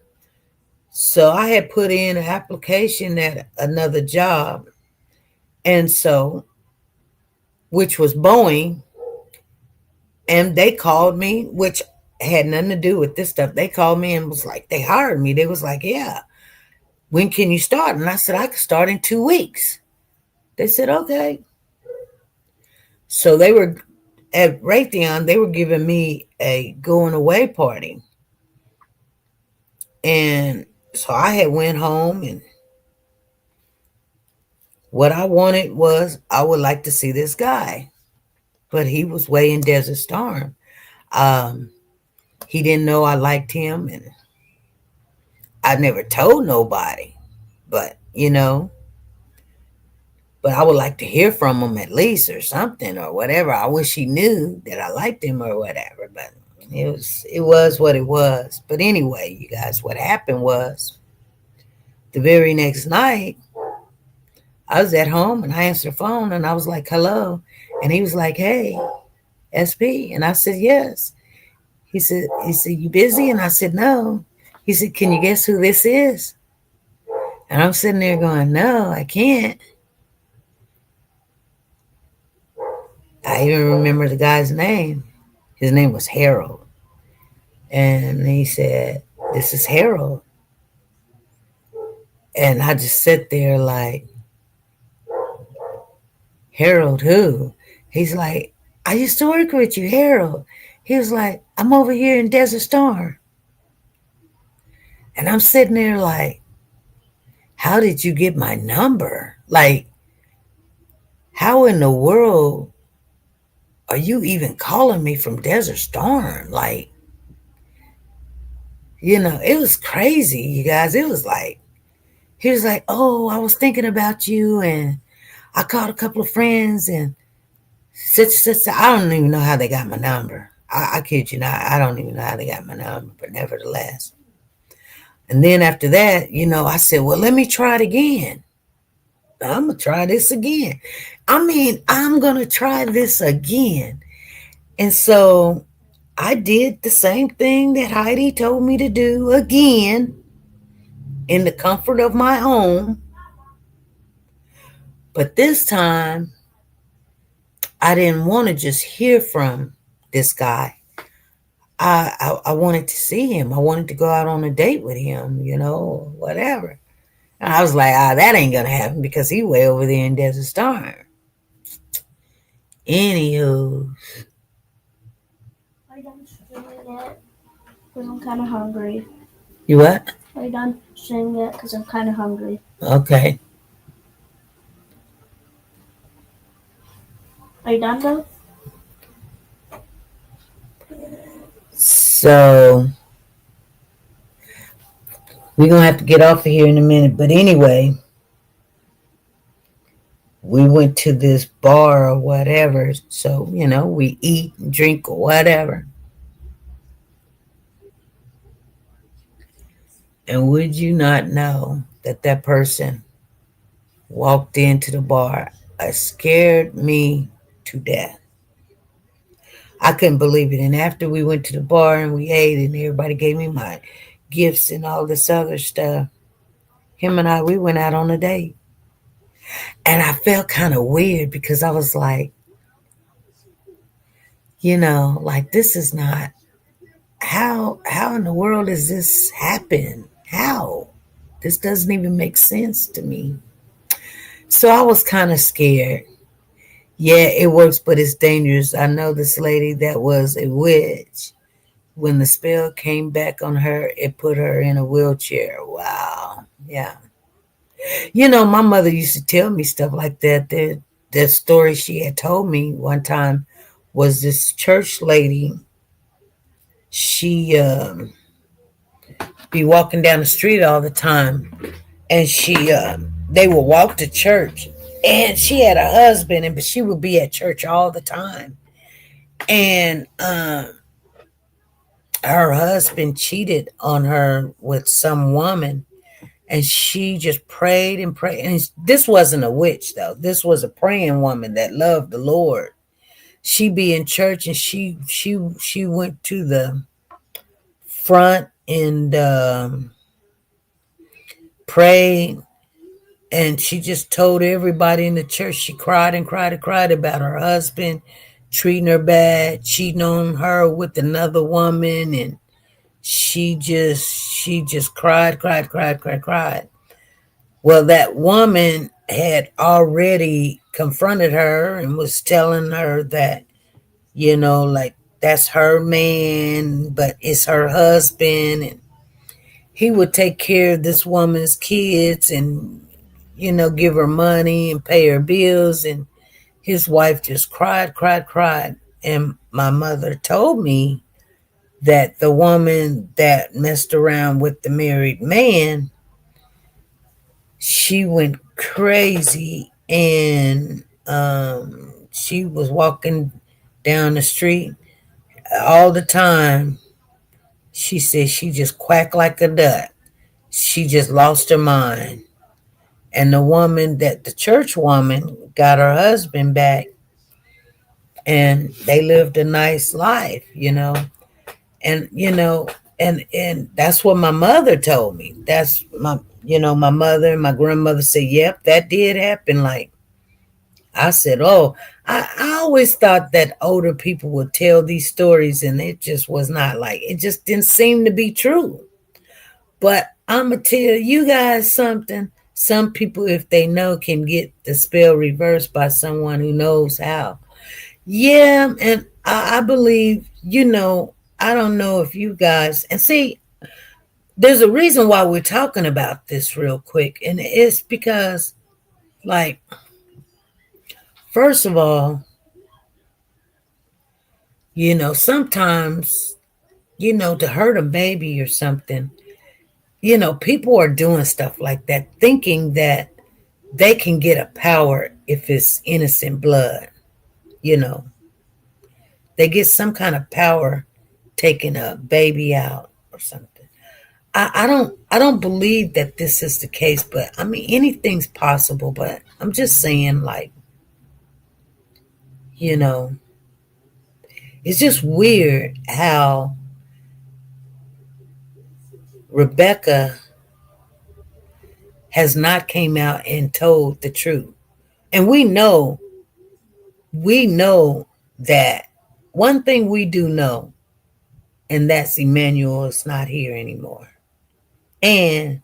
So I had put in an application at another job. And so, which was Boeing, and they called me, which had nothing to do with this stuff. They called me and was like, they hired me. They was like, yeah, when can you start? And I said, I can start in 2 weeks. They said, okay. So they were at Raytheon, they were giving me a going away party. And so I had went home, and what I wanted was I would like to see this guy. But he was way in Desert Storm. He didn't know I liked him, and I never told nobody. But, but I would like to hear from him at least, or something, or whatever. I wish he knew that I liked him or whatever. But it was what it was. But anyway, you guys, what happened was the very next night, I was at home and I answered the phone and I was like, hello. And he was like, hey, SP. And I said, yes. He said, you busy? And I said, no. He said, can you guess who this is? And I'm sitting there going, no, I can't. I even remember the guy's name. His name was Harold. And he said, this is Harold. And I just sit there like, Harold who? He's like, I used to work with you, Harold. He was like, I'm over here in Desert Storm. And I'm sitting there like, how did you get my number? Like, how in the world are you even calling me from Desert Storm? Like, it was crazy, you guys. It was like, he was like, oh, I was thinking about you, and I called a couple of friends, and such. I don't even know how they got my number. I kid you not. I don't even know how they got my number, but nevertheless. And then after that, I said, well, let me try it again. I'm going to try this again. I'm going to try this again. And so I did the same thing that Heidi told me to do again in the comfort of my home. But this time, I didn't want to just hear from this guy. I wanted to see him. I wanted to go out on a date with him, whatever. And I was like, that ain't going to happen because he way over there in Desert Storm. Anywho. Are you done streaming yet? Because I'm kind of hungry. You what? Are you done streaming yet? Because I'm kind of hungry. Okay. Are you done though? So we're going to have to get off of here in a minute. But anyway, we went to this bar or whatever. So, we eat and drink or whatever. And would you not know that person walked into the bar? It scared me to death. I couldn't believe it. And after we went to the bar and we ate and everybody gave me my gifts and all this other stuff, him and we went out on a date. And I felt kind of weird because I was like, like this is not, how in the world does this happen? How? This doesn't even make sense to me. So I was kind of scared. Yeah, it works, but it's dangerous. I know this lady that was a witch. When the spell came back on her, it put her in a wheelchair. Wow. Yeah. My mother used to tell me stuff like that. The story she had told me one time was this church lady. She be walking down the street all the time, and they would walk to church, and she had a husband, but she would be at church all the time, and her husband cheated on her with some woman, and she just prayed and prayed. And this wasn't a witch, though. This was a praying woman that loved the Lord. She be in church, and she went to the front and prayed, and she just told everybody in the church. She cried and cried and cried about her husband treating her bad, cheating on her with another woman, and she just cried. Well, that woman had already confronted her and was telling her that, like that's her man, but it's her husband, and he would take care of this woman's kids and, give her money and pay her bills. And his wife just cried. And my mother told me that the woman that messed around with the married man, she went crazy, and she was walking down the street all the time. She said she just quacked like a duck. She just lost her mind. And the church woman got her husband back, and they lived a nice life, and, and that's what my mother told me. That's my mother and my grandmother said, yep, that did happen. Like, I said, oh, I always thought that older people would tell these stories, and it just was not it just didn't seem to be true. But I'm going to tell you guys something. Some people, if they know, can get the spell reversed by someone who knows how. Yeah, and I believe, I don't know if you guys, and see, there's a reason why we're talking about this real quick, and it's because, like, first of all, Sometimes, to hurt a baby or something, people are doing stuff like that, thinking that they can get a power if it's innocent blood. You know, they get some kind of power taking a baby out or something. I don't believe that this is the case, but I mean anything's possible. But I'm just saying, like, you know, it's just weird how Rebecca has not came out and told the truth. And we know that one thing we do know, and that's Emmanuel is not here anymore. And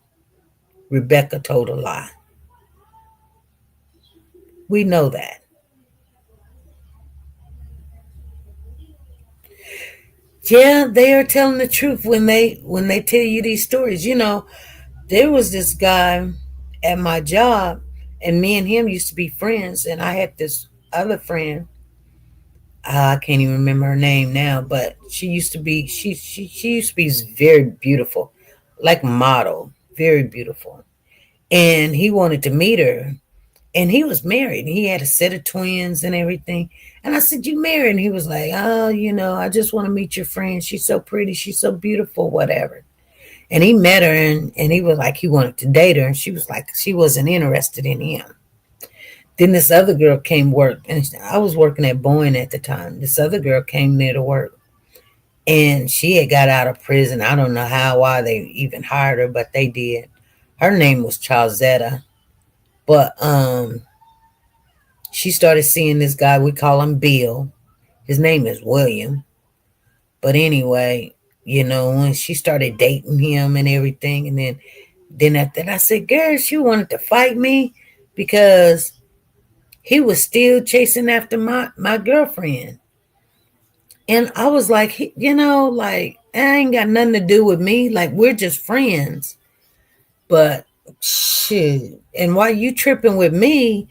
Rebecca told a lie. We know that. Yeah, they are telling the truth when they tell you these stories. There was this guy at my job, and me and him used to be friends, and I had this other friend. I can't even remember her name now, but she used to be very beautiful, like model, very beautiful. And he wanted to meet her, and he was married. He had a set of twins and everything. And I said, "You married?" And he was like, "Oh, I just want to meet your friend. She's so pretty. She's so beautiful, whatever." And he met her, and he was like, he wanted to date her. And she was like, she wasn't interested in him. Then this other girl came work, and I was working at Boeing at the time. This other girl came there to work, and she had got out of prison. I don't know how, why they even hired her, but they did. Her name was Chalzetta. But she started seeing this guy. We call him Bill. His name is William. But anyway, when she started dating him and everything, and then after that, I said, "Girl, she wanted to fight me because he was still chasing after my girlfriend." And I was like, like, it ain't got nothing to do with me. Like, we're just friends. But shit. And while you tripping with me,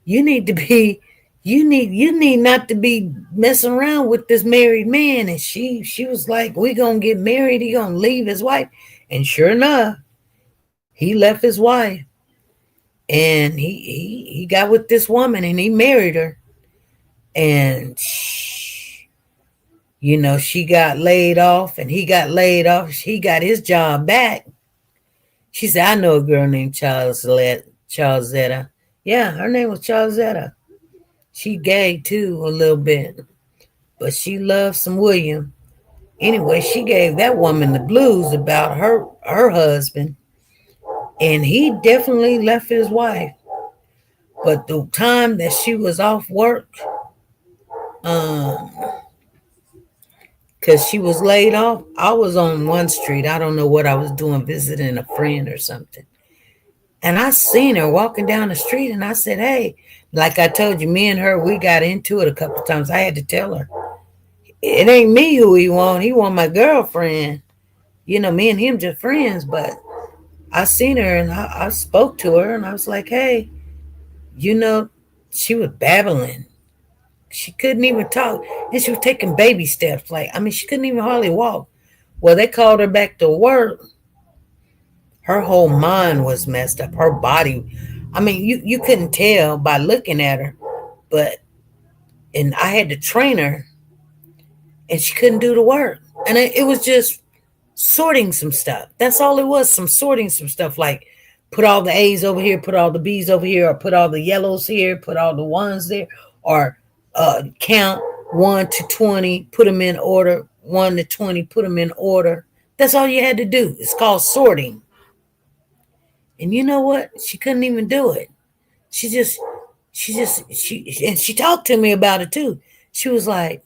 you need to be you need not to be messing around with this married man. And she was like, "We gonna get married, he gonna leave his wife." And sure enough, he left his wife, and he got with this woman, and he married her. And she got laid off, and he got laid off. He got his job back. She said, "I know a girl named Charlesetta." Yeah, her name was Charlesetta. She gay too, a little bit, but she loved some William. Anyway, she gave that woman the blues about her husband, and he definitely left his wife. But the time that she was off work, um, because she was laid off, I was on one street. I don't know what I was doing, visiting a friend or something. And I seen her walking down the street, and I said, "Hey," like I told you, me and her, we got into it a couple of times. I had to tell her, "It ain't me who he want. He want my girlfriend. Me and him just friends." But I seen her, and I spoke to her, and I was like, "Hey, you know," she was babbling. She couldn't even talk, and she was taking baby steps. Like, I mean, she couldn't even hardly walk. Well, they called her back to work. Her whole mind was messed up. Her body, I mean, you couldn't tell by looking at her, but and I had to train her, and she couldn't do the work. And it was just sorting some stuff. That's all it was, some sorting some stuff, like put all the A's over here, put all the B's over here, or put all the yellows here, put all the ones there, or count 1 to 20, put them in order, 1 to 20, put them in order. That's all you had to do. It's called sorting. And you know what? She couldn't even do it. And she talked to me about it too. She was like,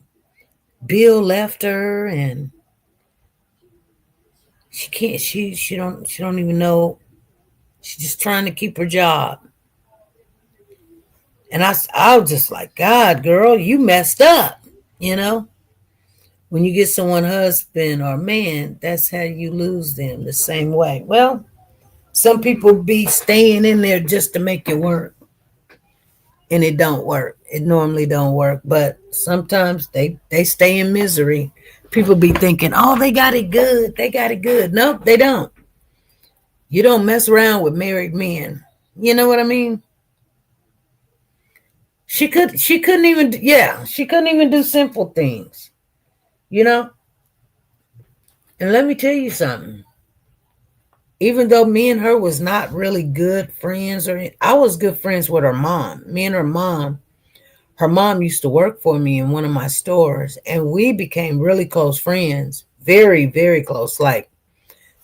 Bill left her, and she can't, she don't even know. She's just trying to keep her job. And I was just like, God, girl, you messed up. When you get someone husband or man, that's how you lose them, the same way. Well, some people be staying in there just to make it work. and it don't work. It normally don't work, but sometimes they stay in misery. People be thinking, oh, they got it good. They got it good. Nope, they don't. You don't mess around with married men. You know what I mean? She couldn't even, yeah, she couldn't even do simple things, you know? And let me tell you something. Even though me and her was not really good friends, or I was good friends with her mom. Me and her mom used to work for me in one of my stores, and we became really close friends. Very, very close. Like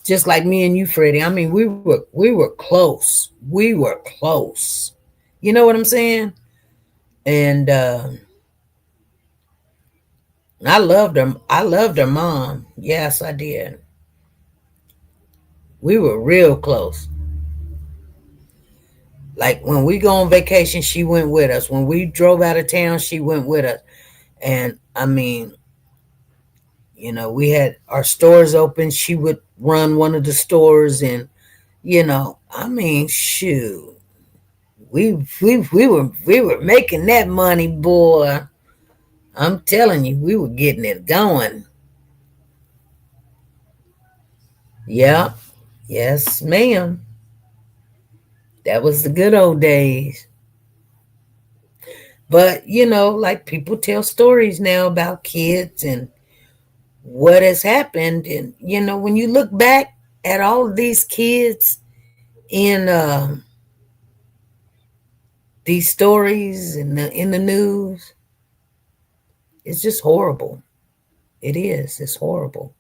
just like me and you, Freddie. I mean, we were close. We were close. You know what I'm saying? And I loved her. I loved her mom. Yes, I did. We were real close. Like when we go on vacation, she went with us. When we drove out of town, she went with us. And I mean, we had our stores open. She would run one of the stores, and I mean, shoot, we were making that money, boy. I'm telling you, we were getting it going. Yeah, yes, ma'am. That was the good old days. But like people tell stories now about kids and what has happened, and when you look back at all of these kids in these stories in the news, it's just horrible. It is. It's horrible.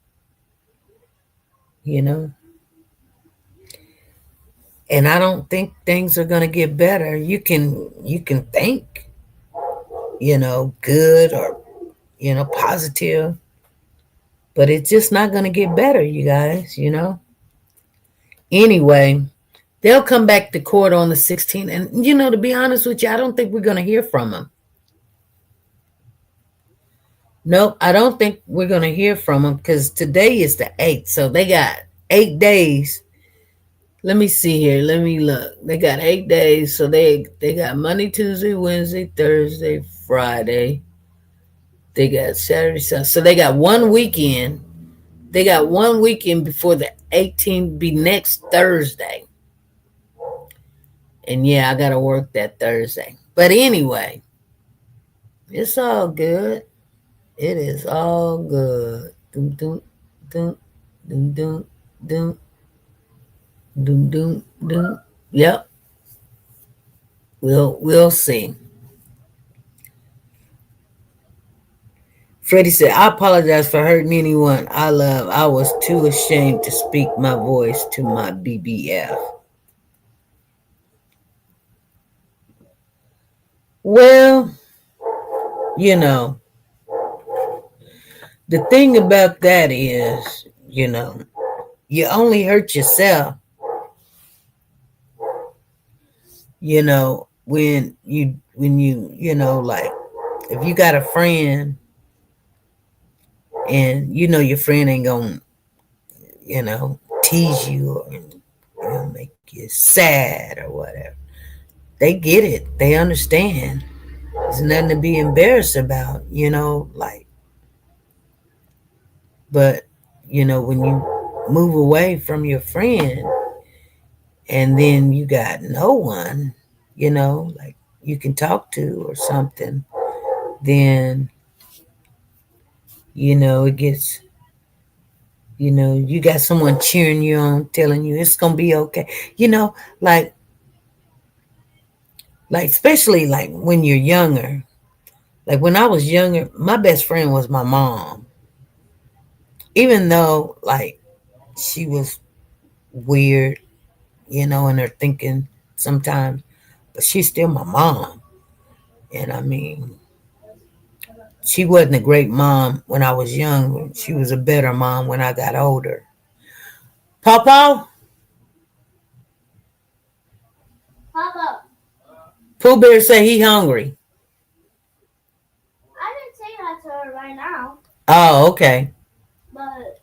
You know. And I don't think things are going to get better. You can think, good or positive, but it's just not going to get better, you guys. Anyway, they'll come back to court on the 16th, and to be honest with you, I don't think we're going to hear from them. Nope, I don't think we're going to hear from them because today is the 8th, so they got 8 days. Let me see here. Let me look. They got 8 days, so they got Monday, Tuesday, Wednesday, Thursday, Friday. They got Saturday, Sunday. So they got one weekend. They got one weekend before the 18th be next Thursday. And yeah, I gotta work that Thursday. But anyway, it's all good. It is all good. Dum dum dum dum dum dum dum dum dum. Yep. We'll see. Freddie said, I apologize for hurting anyone I love. I was too ashamed to speak my voice to my BBF. Well, you know, the thing about that is, you only hurt yourself, when you like, if you got a friend and your friend ain't gonna, tease you or make you sad or whatever. They get it. They understand. There's nothing to be embarrassed about, like, but, when you move away from your friend and then you got no one, like you can talk to or something, then, it gets, you got someone cheering you on, telling you it's going to be okay. Like, especially like when you're younger. Like when I was younger, my best friend was my mom. Even though like she was weird, in her thinking sometimes, but she's still my mom. And I mean, she wasn't a great mom when I was young. She was a better mom when I got older. Papa? Papa, Pooh Bear say he hungry. I didn't say that to her right now, Oh, okay. but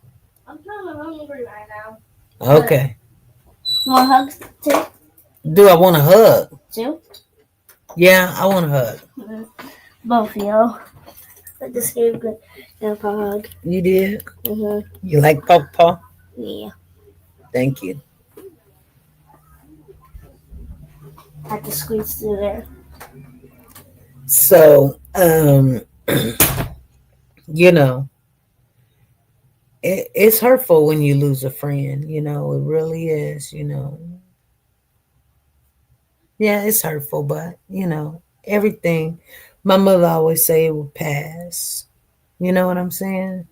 I'm kind of hungry right now. Okay. You want hugs too? Do I want a hug? Too? Yeah, I want a hug. Both of y'all. I just gave Grandpa a hug. You did? Mm-hmm. You like Papa? Yeah. Thank you. I had to squeeze through there. So, you know, it's hurtful when you lose a friend. It really is. Yeah, it's hurtful, but everything. My mother always say it will pass. You know what I'm saying?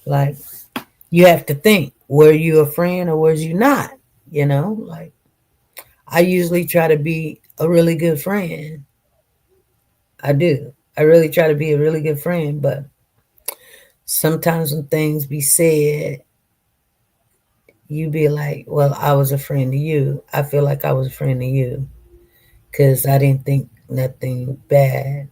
Like you have to think, were you a friend or was you not? Like I usually try to be a really good friend. I do. I really try to be a really good friend, but sometimes when things be said, you be like, well, I was a friend to you. I feel like I was a friend to you because I didn't think nothing bad.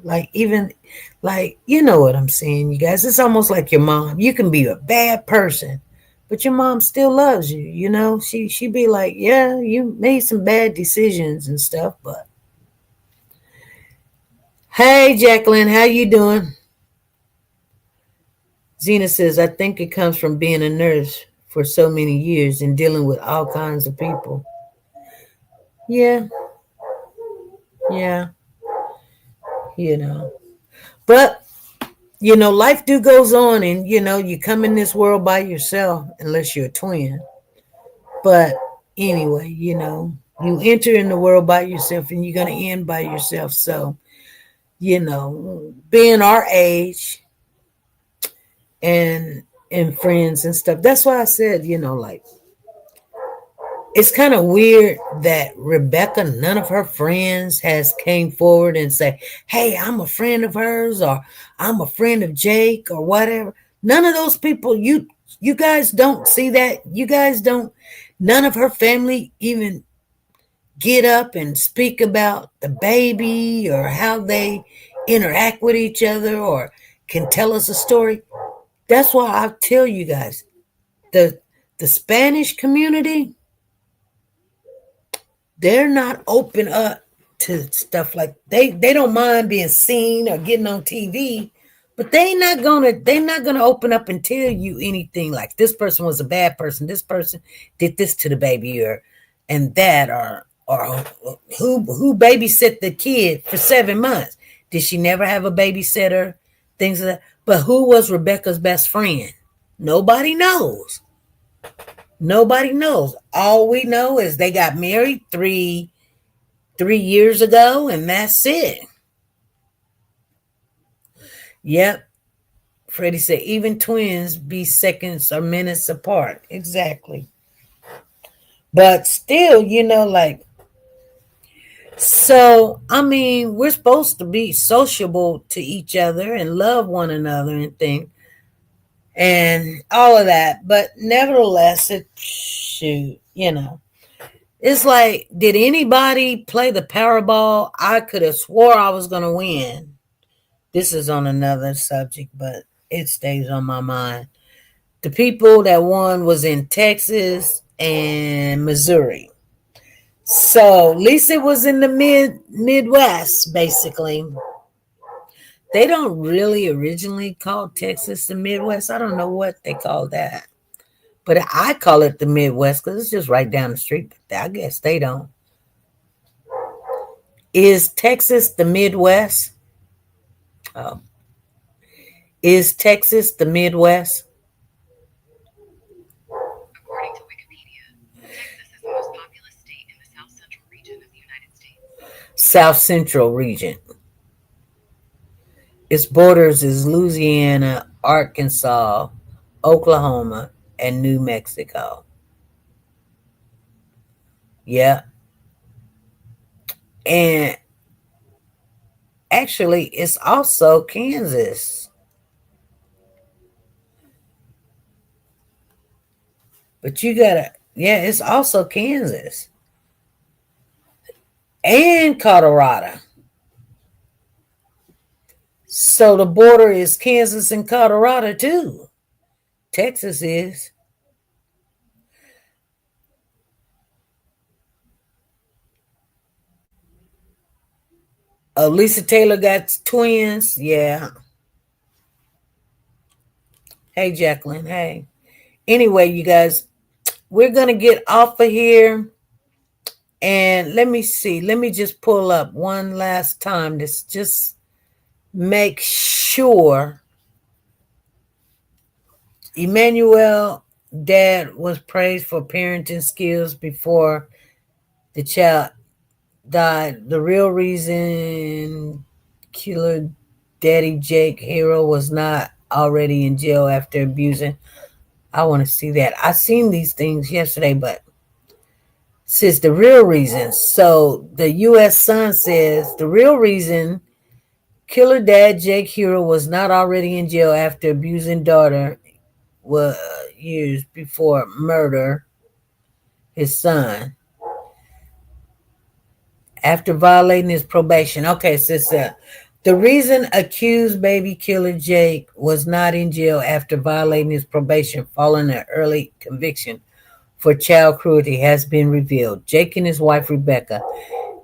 Like even like you know what I'm saying, you guys. It's almost like your mom. You can be a bad person, but your mom still loves you. She be like, yeah, you made some bad decisions and stuff, but hey, Jacqueline, how you doing? Zena says, I think it comes from being a nurse for so many years and dealing with all kinds of people. Yeah, yeah, you know. But life do goes on, and you come in this world by yourself unless you're a twin. But anyway, you enter in the world by yourself and you're gonna end by yourself. So, being our age and friends and stuff. That's why I said, like it's kind of weird that Rebecca, none of her friends has came forward and say, hey, I'm a friend of hers, or I'm a friend of Jake, or whatever. None of those people, you guys don't see that. You guys don't, none of her family even get up and speak about the baby or how they interact with each other or can tell us a story. That's why I tell you guys, the the Spanish community, they're not open up to stuff like they don't mind being seen or getting on TV, but they're not gonna open up and tell you anything like this person was a bad person, this person did this to the baby, and that or who babysit the kid for 7 months. Did she never have a babysitter? Things like that. But who was Rebecca's best friend? Nobody knows. Nobody knows. All we know is they got married three years ago, and that's it. Yep. Freddie said even twins be seconds or minutes apart. Exactly. But still, like, so I mean, we're supposed to be sociable to each other and love one another and things and all of that. But nevertheless, it's like, did anybody play the Powerball? I could have swore I was going to win. This is on another subject, but it stays on my mind. The people that won was in Texas and Missouri. So at least it was in the Midwest, basically. They don't really originally call Texas the Midwest. I don't know what they call that. But I call it the Midwest because it's just right down the street. But I guess they don't. Is Texas the Midwest? Oh. Is Texas the Midwest? According to Wikipedia, Texas is the most populous state in the South Central region of the United States. South Central region. Its borders is Louisiana, Arkansas, Oklahoma, and New Mexico. Yeah. And actually, it's also Kansas. But you gotta, yeah, it's also Kansas and Colorado. So the border is Kansas and Colorado too. Texas is. Lisa Taylor got twins. Yeah. Hey, Jacqueline. Hey. Anyway, you guys, we're going to get off of here. And let me see. Let me just pull up one last time. This just make sure Emmanuel dad was praised for parenting skills before the child died. The real reason killer daddy Jake Hero was not already in jail after abusing. I want to see that. I seen these things yesterday, but says the real reason. So the U.S. Sun says the real reason killer dad Jake Hero was not already in jail after abusing daughter was years before murder his son after violating his probation. Okay, so the reason accused baby killer Jake was not in jail after violating his probation following an early conviction for child cruelty has been revealed. Jake and his wife Rebecca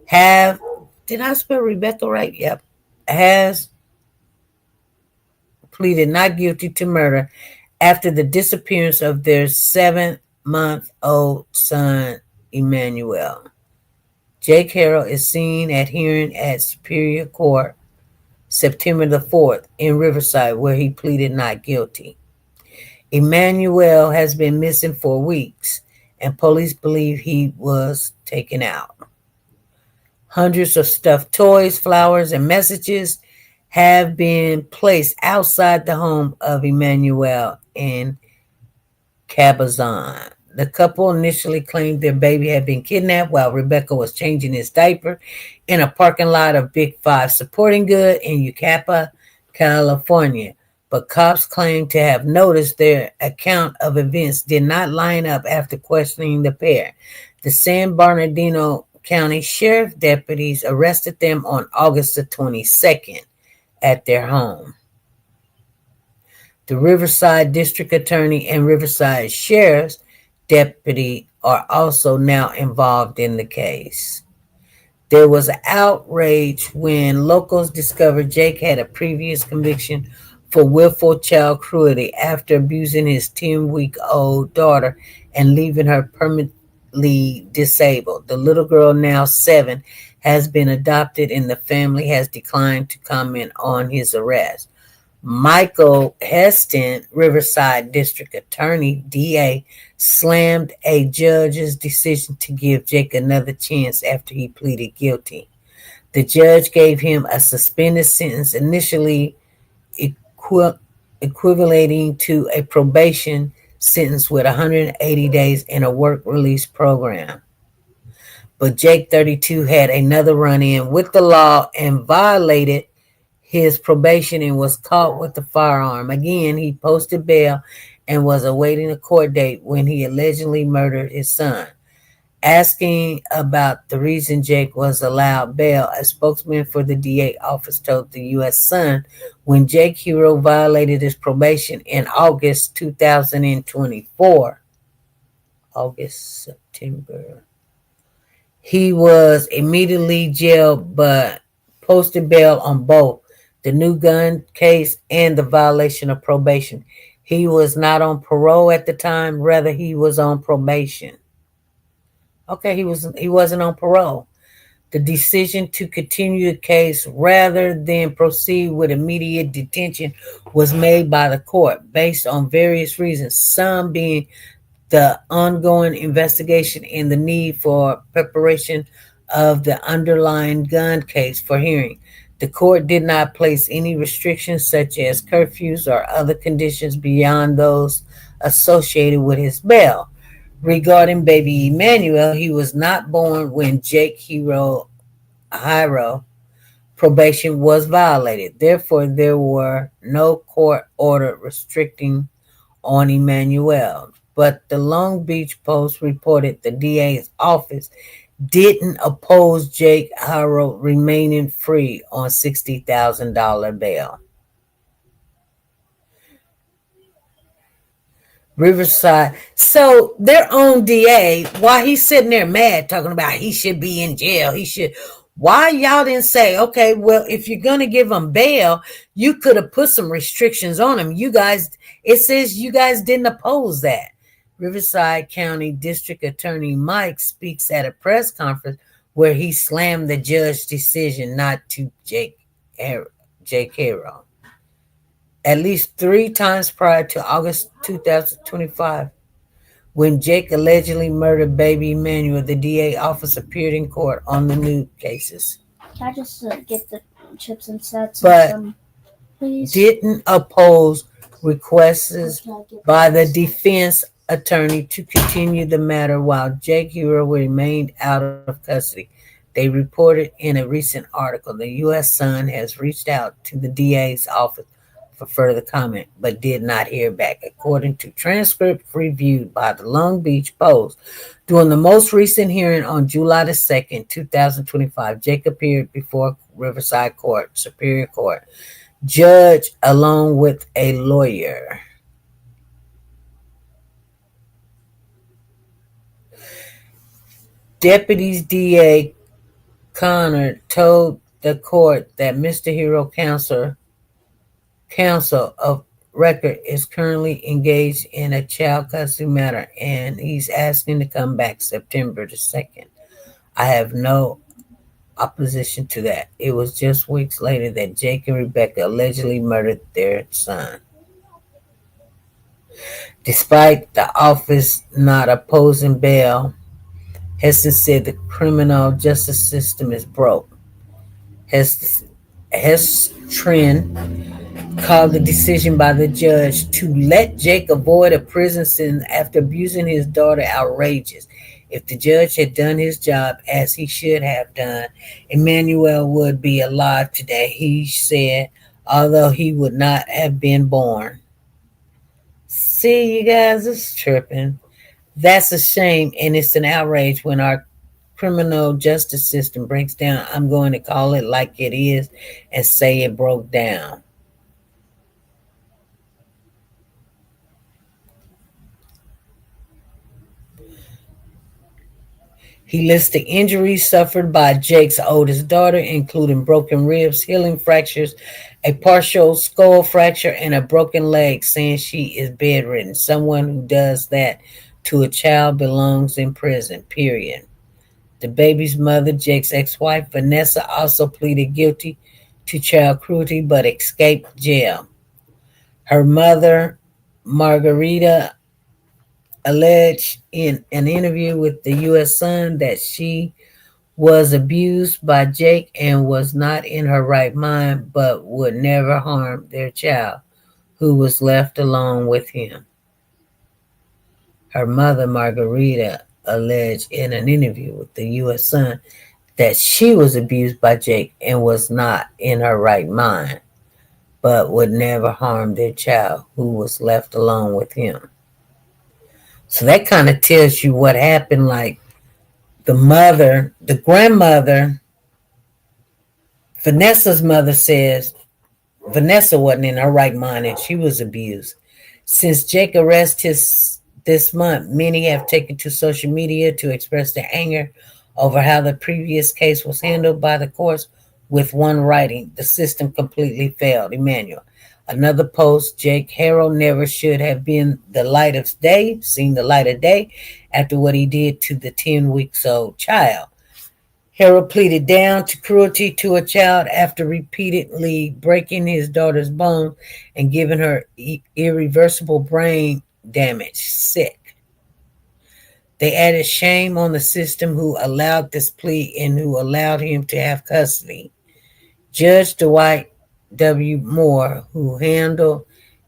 have, did I spell Rebecca right? Yep. Has pleaded not guilty to murder after the disappearance of their 7-month-old son, Emmanuel. Jake Harrell is seen at hearing at Superior Court September the 4th in Riverside, where he pleaded not guilty. Emmanuel has been missing for weeks, and police believe he was taken out. Hundreds of stuffed toys, flowers, and messages have been placed outside the home of Emmanuel in Cabazon. The couple initially claimed their baby had been kidnapped while Rebecca was changing his diaper in a parking lot of Big Five Sporting Good in Yucapa, California. But cops claimed to have noticed their account of events did not line up after questioning the pair. The San Bernardino County Sheriff deputies arrested them on August the 22nd at their home. The Riverside District Attorney and Riverside Sheriff's deputy are also now involved in the case. There was outrage when locals discovered Jake had a previous conviction for willful child cruelty after abusing his 10-week-old daughter and leaving her permanently disabled. The little girl, now 7, has been adopted, and the family has declined to comment on his arrest. Michael Heston, Riverside District Attorney, DA, slammed a judge's decision to give Jake another chance after he pleaded guilty. The judge gave him a suspended sentence, initially equivalating to a probation sentence with 180 days in a work release program. But Jake, 32, had another run-in with the law and violated his probation and was caught with the firearm. Again, he posted bail and was awaiting a court date when he allegedly murdered his son. Asking about the reason Jake was allowed bail, a spokesman for the DA office told the U.S. Sun when Jake Hero violated his probation in August 2024, September, he was immediately jailed but posted bail on both the new gun case and the violation of probation. He was not on parole at the time, rather he was on probation. Okay, he wasn't on parole. The decision to continue the case rather than proceed with immediate detention was made by the court based on various reasons, some being the ongoing investigation and the need for preparation of the underlying gun case for hearing. The court did not place any restrictions such as curfews or other conditions beyond those associated with his bail. Regarding baby Emmanuel, he was not born when Jake Hero probation was violated. Therefore, there were no court order restricting on Emmanuel. But the Long Beach Post reported the DA's office didn't oppose Jake Hiro remaining free on $60,000 bail. Riverside. So their own DA, while he's sitting there mad, talking about he should be in jail, Why y'all didn't say, okay, well, if you're going to give them bail, you could have put some restrictions on them. You guys, it says you guys didn't oppose that. Riverside County District Attorney Mike speaks at a press conference where he slammed the judge's decision not to Jake Harrell. At least 3 times prior to August 2025, when Jake allegedly murdered baby Emmanuel, the DA office appeared in court on the new cases. Can I just get the chips and sets But and some, please? didn't oppose requests by the defense attorney to continue the matter while Jake Hero remained out of custody. They reported in a recent article the U.S. Sun has reached out to the DA's office for further comment, but did not hear back. According to transcript reviewed by the Long Beach Post, during the most recent hearing on July the 2nd, 2025, Jake appeared before Riverside Court, Superior Court, judge along with a lawyer. Deputies DA Connor told the court that Mr. Hero counsel of record is currently engaged in a child custody matter and he's asking to come back September the 2nd. I have no opposition to that. It was just weeks later that Jake and Rebecca allegedly murdered their son. Despite the office not opposing bail, Heston said the criminal justice system is broke. Heston called the decision by the judge to let Jake avoid a prison sentence after abusing his daughter outrageous. If the judge had done his job as he should have done, Emmanuel would be alive today, he said, although he would not have been born. See, you guys, it's tripping. That's a shame, and it's an outrage when our criminal justice system breaks down. I'm going to call it like it is and say it broke down. He lists the injuries suffered by Jake's oldest daughter, including broken ribs, healing fractures, a partial skull fracture, and a broken leg, saying she is bedridden. Someone who does that to a child belongs in prison, period. The baby's mother, Jake's ex-wife, Vanessa, also pleaded guilty to child cruelty but escaped jail. Her mother, Margarita, alleged in an interview with the U.S. Sun that she was abused by Jake and was not in her right mind but would never harm their child, who was left alone with him. Her mother, Margarita, alleged in an interview with the U.S. Sun that she was abused by Jake and was not in her right mind, but would never harm their child, who was left alone with him. So that kind of tells you what happened. Like the grandmother, Vanessa's mother says Vanessa wasn't in her right mind and she was abused. Since Jake arrested this month, many have taken to social media to express their anger over how the previous case was handled by the courts, with one writing, "The system completely failed, Emmanuel." Another post, "Jake Harrell never should have been seen the light of day after what he did to the 10-week-old child. Harrell pleaded down to cruelty to a child after repeatedly breaking his daughter's bones and giving her irreversible brain damage. Sick." They added shame on the system who allowed this plea and who allowed him to have custody. Judge Dwight W. Moore, who handled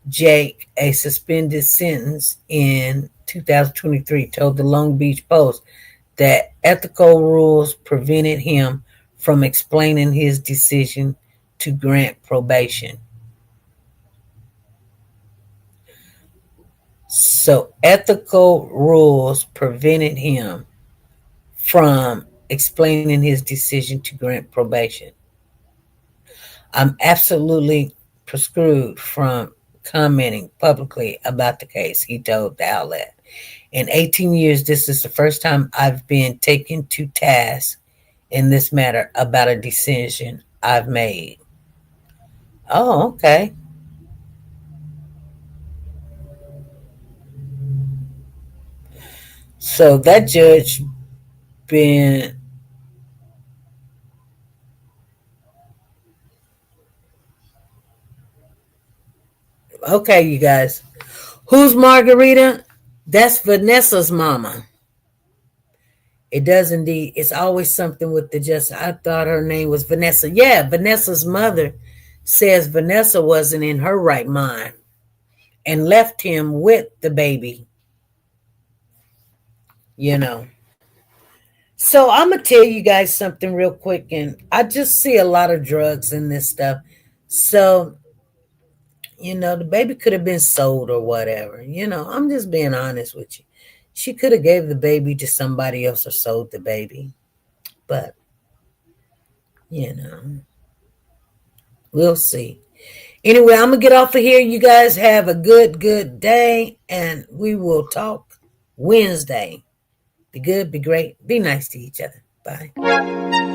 Jake a suspended sentence in 2023, told the Long Beach Post that ethical rules prevented him from explaining his decision to grant probation. So ethical rules prevented him from explaining his decision to grant probation. I'm absolutely proscribed from commenting publicly about the case, he told the outlet. In 18 years, this is the first time I've been taken to task in this matter about a decision I've made. Oh, okay. So that judge been okay, you guys. Who's Margarita? That's Vanessa's mama. It does indeed. It's always something with the just. I thought her name was Vanessa. Yeah, Vanessa's mother says Vanessa wasn't in her right mind and left him with the baby, you know. So I'm going to tell you guys something real quick. And I just see a lot of drugs in this stuff. So, the baby could have been sold or whatever. I'm just being honest with you. She could have gave the baby to somebody else or sold the baby. But, you know, we'll see. Anyway, I'm going to get off of here. You guys have a good day. And we will talk Wednesday. Be good, be great, be nice to each other. Bye.